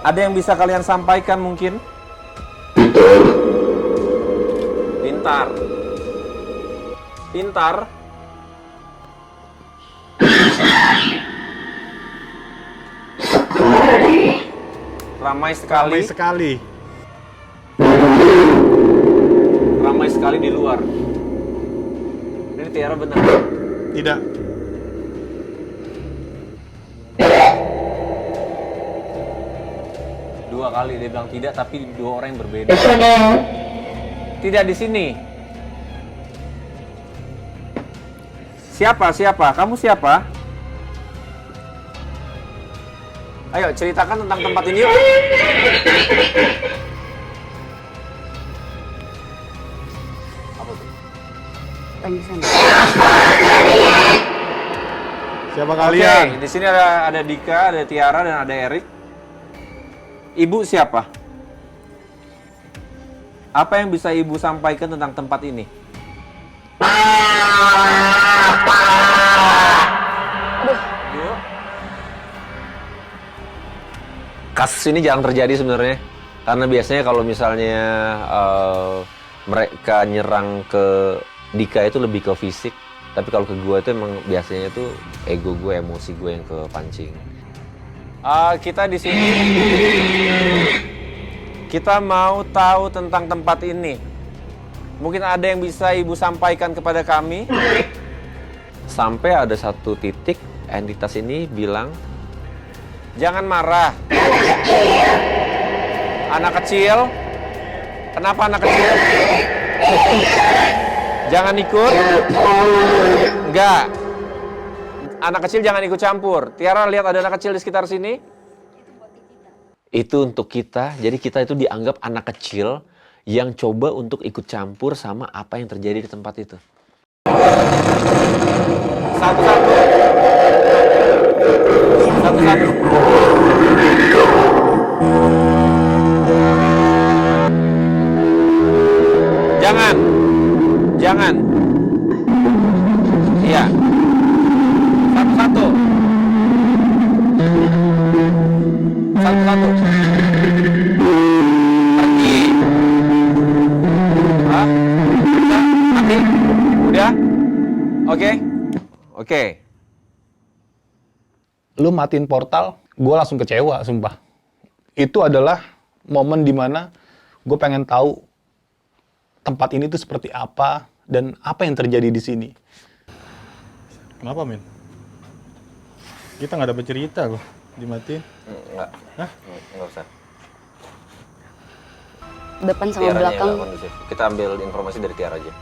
Ada yang bisa kalian sampaikan mungkin? Pintar. Pintar. Ramai sekali. sekali. Ramai sekali di luar. Ini Tiara benar. Tidak. Dua kali dia bilang tidak, tapi dua orang yang berbeda. Tidak di sini. Siapa? Kamu siapa? Ayo ceritakan tentang tempat ini yuk. Apa tuh? Tangisan. Siapa Oke, kalian? di sini ada Dika, ada Tiara, dan ada Erik. Ibu siapa? Apa yang bisa ibu sampaikan tentang tempat ini? Aduh. Kasus ini jarang terjadi sebenarnya, karena biasanya kalau misalnya mereka nyerang ke Dika itu lebih ke fisik, tapi kalau ke gue itu emang biasanya tuh ego gue, emosi gue yang kepancing. Kita di sini kita mau tahu tentang tempat ini. Mungkin ada yang bisa ibu sampaikan kepada kami. Sampai ada satu titik entitas ini bilang, jangan marah. Anak kecil. Kenapa anak kecil? Jangan ikut. Enggak. Anak kecil jangan ikut campur. Tiara lihat ada anak kecil di sekitar sini. Itu untuk kita. Jadi kita itu dianggap anak kecil yang coba untuk ikut campur sama apa yang terjadi di tempat itu. Satu-satu. Satu-satu. Jangan. Jangan. Iya. Satu-satu. Satu-satu. Pergi. Hah? Udah? Mati? Udah? Oke? Oke. Lu matiin portal, gue langsung kecewa, sumpah. Itu adalah momen dimana gue pengen tahu tempat ini tuh seperti apa dan apa yang terjadi di sini. Kenapa, men? Kita nggak dapat cerita kok. Dimatiin. Enggak. Hah? Enggak usah. Depan sama Tiaranya belakang. nggak kondusif. Kita ambil informasi dari Tiara aja.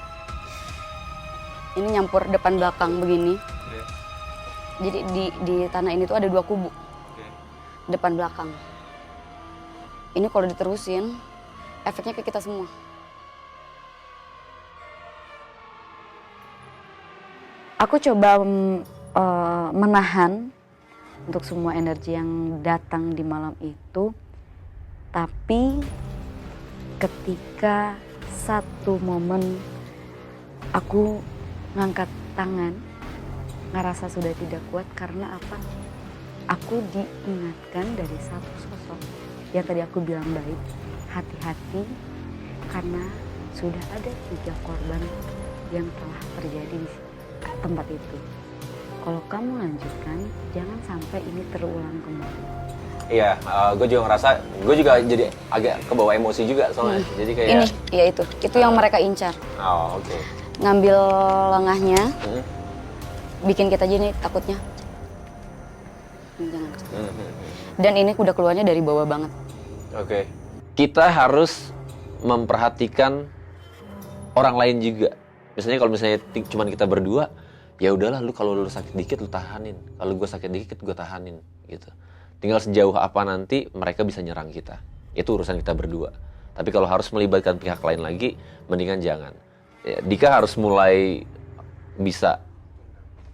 Ini nyampur depan belakang begini. Jadi di tanah ini tuh ada dua kubu. Depan belakang. Ini kalau diterusin, efeknya ke kita semua. Aku coba menahan untuk semua energi yang datang di malam itu. Tapi ketika satu momen aku ngangkat tangan, ngerasa sudah tidak kuat karena apa? Aku diingatkan dari satu sosok yang tadi aku bilang baik, hati-hati karena sudah ada 3 korban yang telah terjadi di tempat itu. Kalau kamu lanjutkan, jangan sampai ini terulang kembali. Iya, gue juga ngerasa, gue juga jadi agak kebawa emosi juga soalnya. Jadi kayak Ini, ya itu yang mereka incar. Oh, oke. Ngambil lengahnya, bikin kita jadi takutnya. Jangan. Dan ini udah keluarnya dari bawah banget. Oke. Kita harus memperhatikan orang lain juga. Misalnya kalau misalnya cuma kita berdua, ya udahlah, lu kalau lu sakit dikit lu tahanin. Kalau gue sakit dikit gue tahanin gitu. Tinggal sejauh apa nanti mereka bisa nyerang kita. Itu urusan kita berdua. Tapi kalau harus melibatkan pihak lain lagi, mendingan jangan. Ya, Dika harus mulai bisa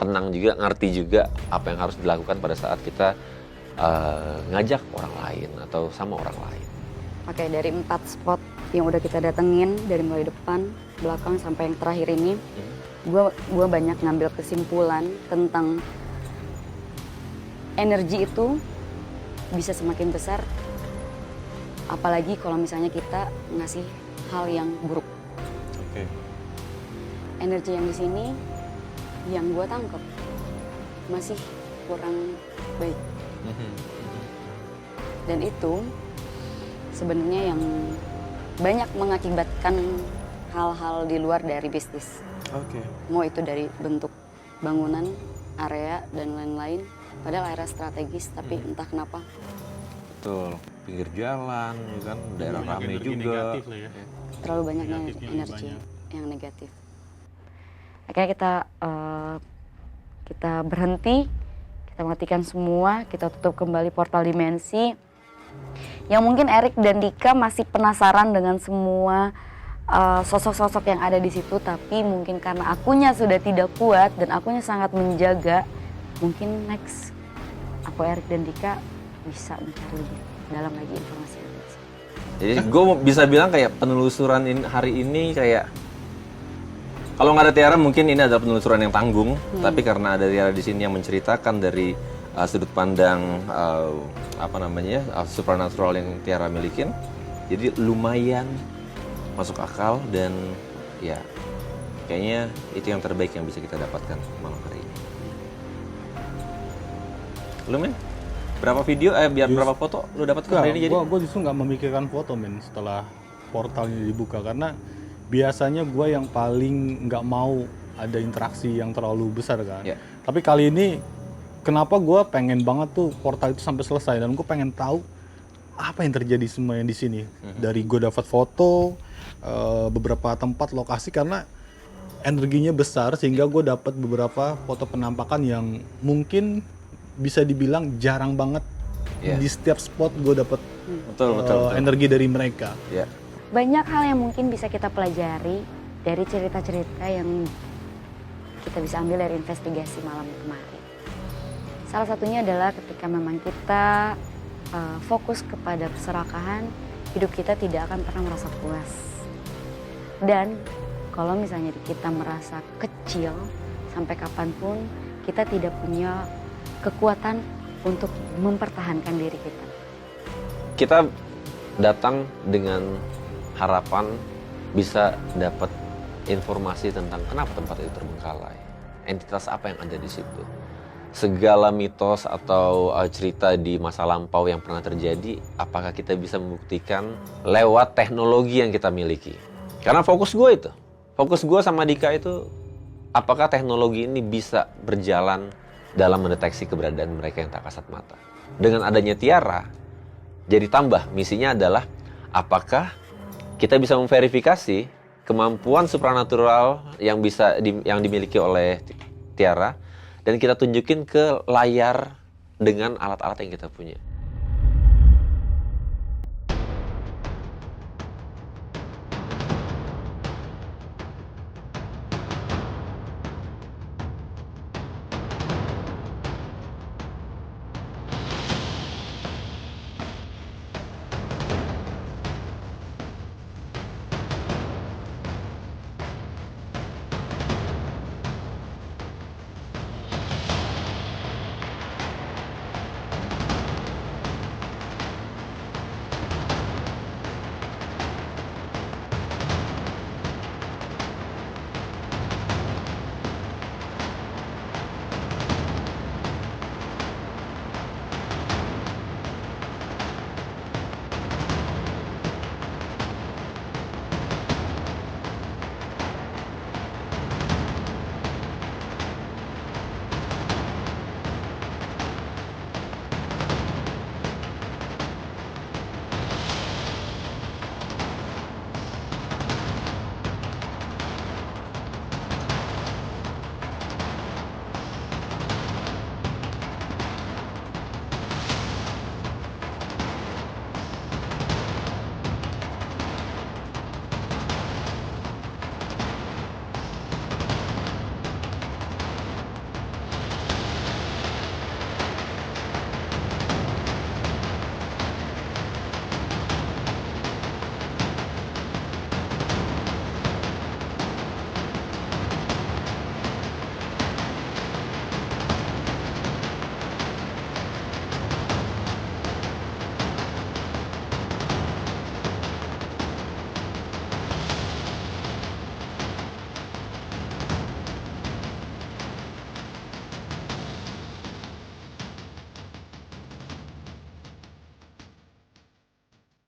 tenang juga, ngerti juga apa yang harus dilakukan pada saat kita ngajak orang lain atau sama orang lain. Oke, dari 4 spot yang udah kita datengin, dari mulai depan, belakang sampai yang terakhir ini, gue banyak ngambil kesimpulan tentang energi itu bisa semakin besar Apalagi kalau misalnya kita ngasih hal yang buruk. Oke. Energi yang di sini yang gue tangkep masih kurang baik. Dan itu sebenarnya yang banyak mengakibatkan hal-hal di luar dari bisnis. Oke. Mau itu dari bentuk bangunan, area, dan lain-lain. Padahal area strategis, tapi entah kenapa. Betul. Pinggir jalan, ya kan, daerah Banyak ramai energi juga. negatif lah ya. Terlalu banyaknya Negatifnya lebih energi banyak. yang negatif. Akhirnya kita berhenti, kita matikan semua, kita tutup kembali portal dimensi. Yang mungkin Erik dan Dika masih penasaran dengan semua sosok-sosok yang ada di situ, tapi mungkin karena akunya sudah tidak kuat dan akunya sangat menjaga, mungkin next aku Erik dan Dika bisa mencari lebih dalam lagi informasi. Jadi gue bisa bilang kayak penelusuran hari ini kayak kalau nggak ada Tiara mungkin ini adalah penelusuran yang tanggung, tapi karena ada Tiara di sini yang menceritakan dari sudut pandang supernatural yang Tiara milikin, jadi lumayan masuk akal dan ya kayaknya itu yang terbaik yang bisa kita dapatkan malam hari ini. Lu men? Berapa video, berapa foto lu dapat hari ini jadi? Gue justru nggak memikirkan foto men setelah portalnya dibuka, karena biasanya gue yang paling nggak mau ada interaksi yang terlalu besar kan. Ya. Tapi kali ini kenapa gue pengen banget tuh portal itu sampai selesai, dan gue pengen tahu apa yang terjadi semua yang di sini. Dari gue dapat foto beberapa tempat lokasi karena energinya besar, sehingga gue dapat beberapa foto penampakan yang mungkin bisa dibilang jarang banget. Yeah. Di setiap spot gue dapat Betul. energi dari mereka. Ya. Banyak hal yang mungkin bisa kita pelajari dari cerita-cerita yang kita bisa ambil dari investigasi malam kemarin. Salah satunya adalah ketika memang kita fokus kepada keserakahan, hidup kita tidak akan pernah merasa puas. Dan kalau misalnya kita merasa kecil, sampai kapanpun kita tidak punya kekuatan untuk mempertahankan diri kita. Kita datang dengan harapan bisa dapat informasi tentang kenapa tempat itu terbengkalai, entitas apa yang ada di situ, segala mitos atau cerita di masa lampau yang pernah terjadi, apakah kita bisa membuktikan lewat teknologi yang kita miliki. Karena fokus gue sama Dika itu, apakah teknologi ini bisa berjalan dalam mendeteksi keberadaan mereka yang tak kasat mata. Dengan adanya Tiara, jadi tambah misinya adalah apakah kita bisa memverifikasi kemampuan supranatural yang dimiliki oleh Tiara dan kita tunjukin ke layar dengan alat-alat yang kita punya.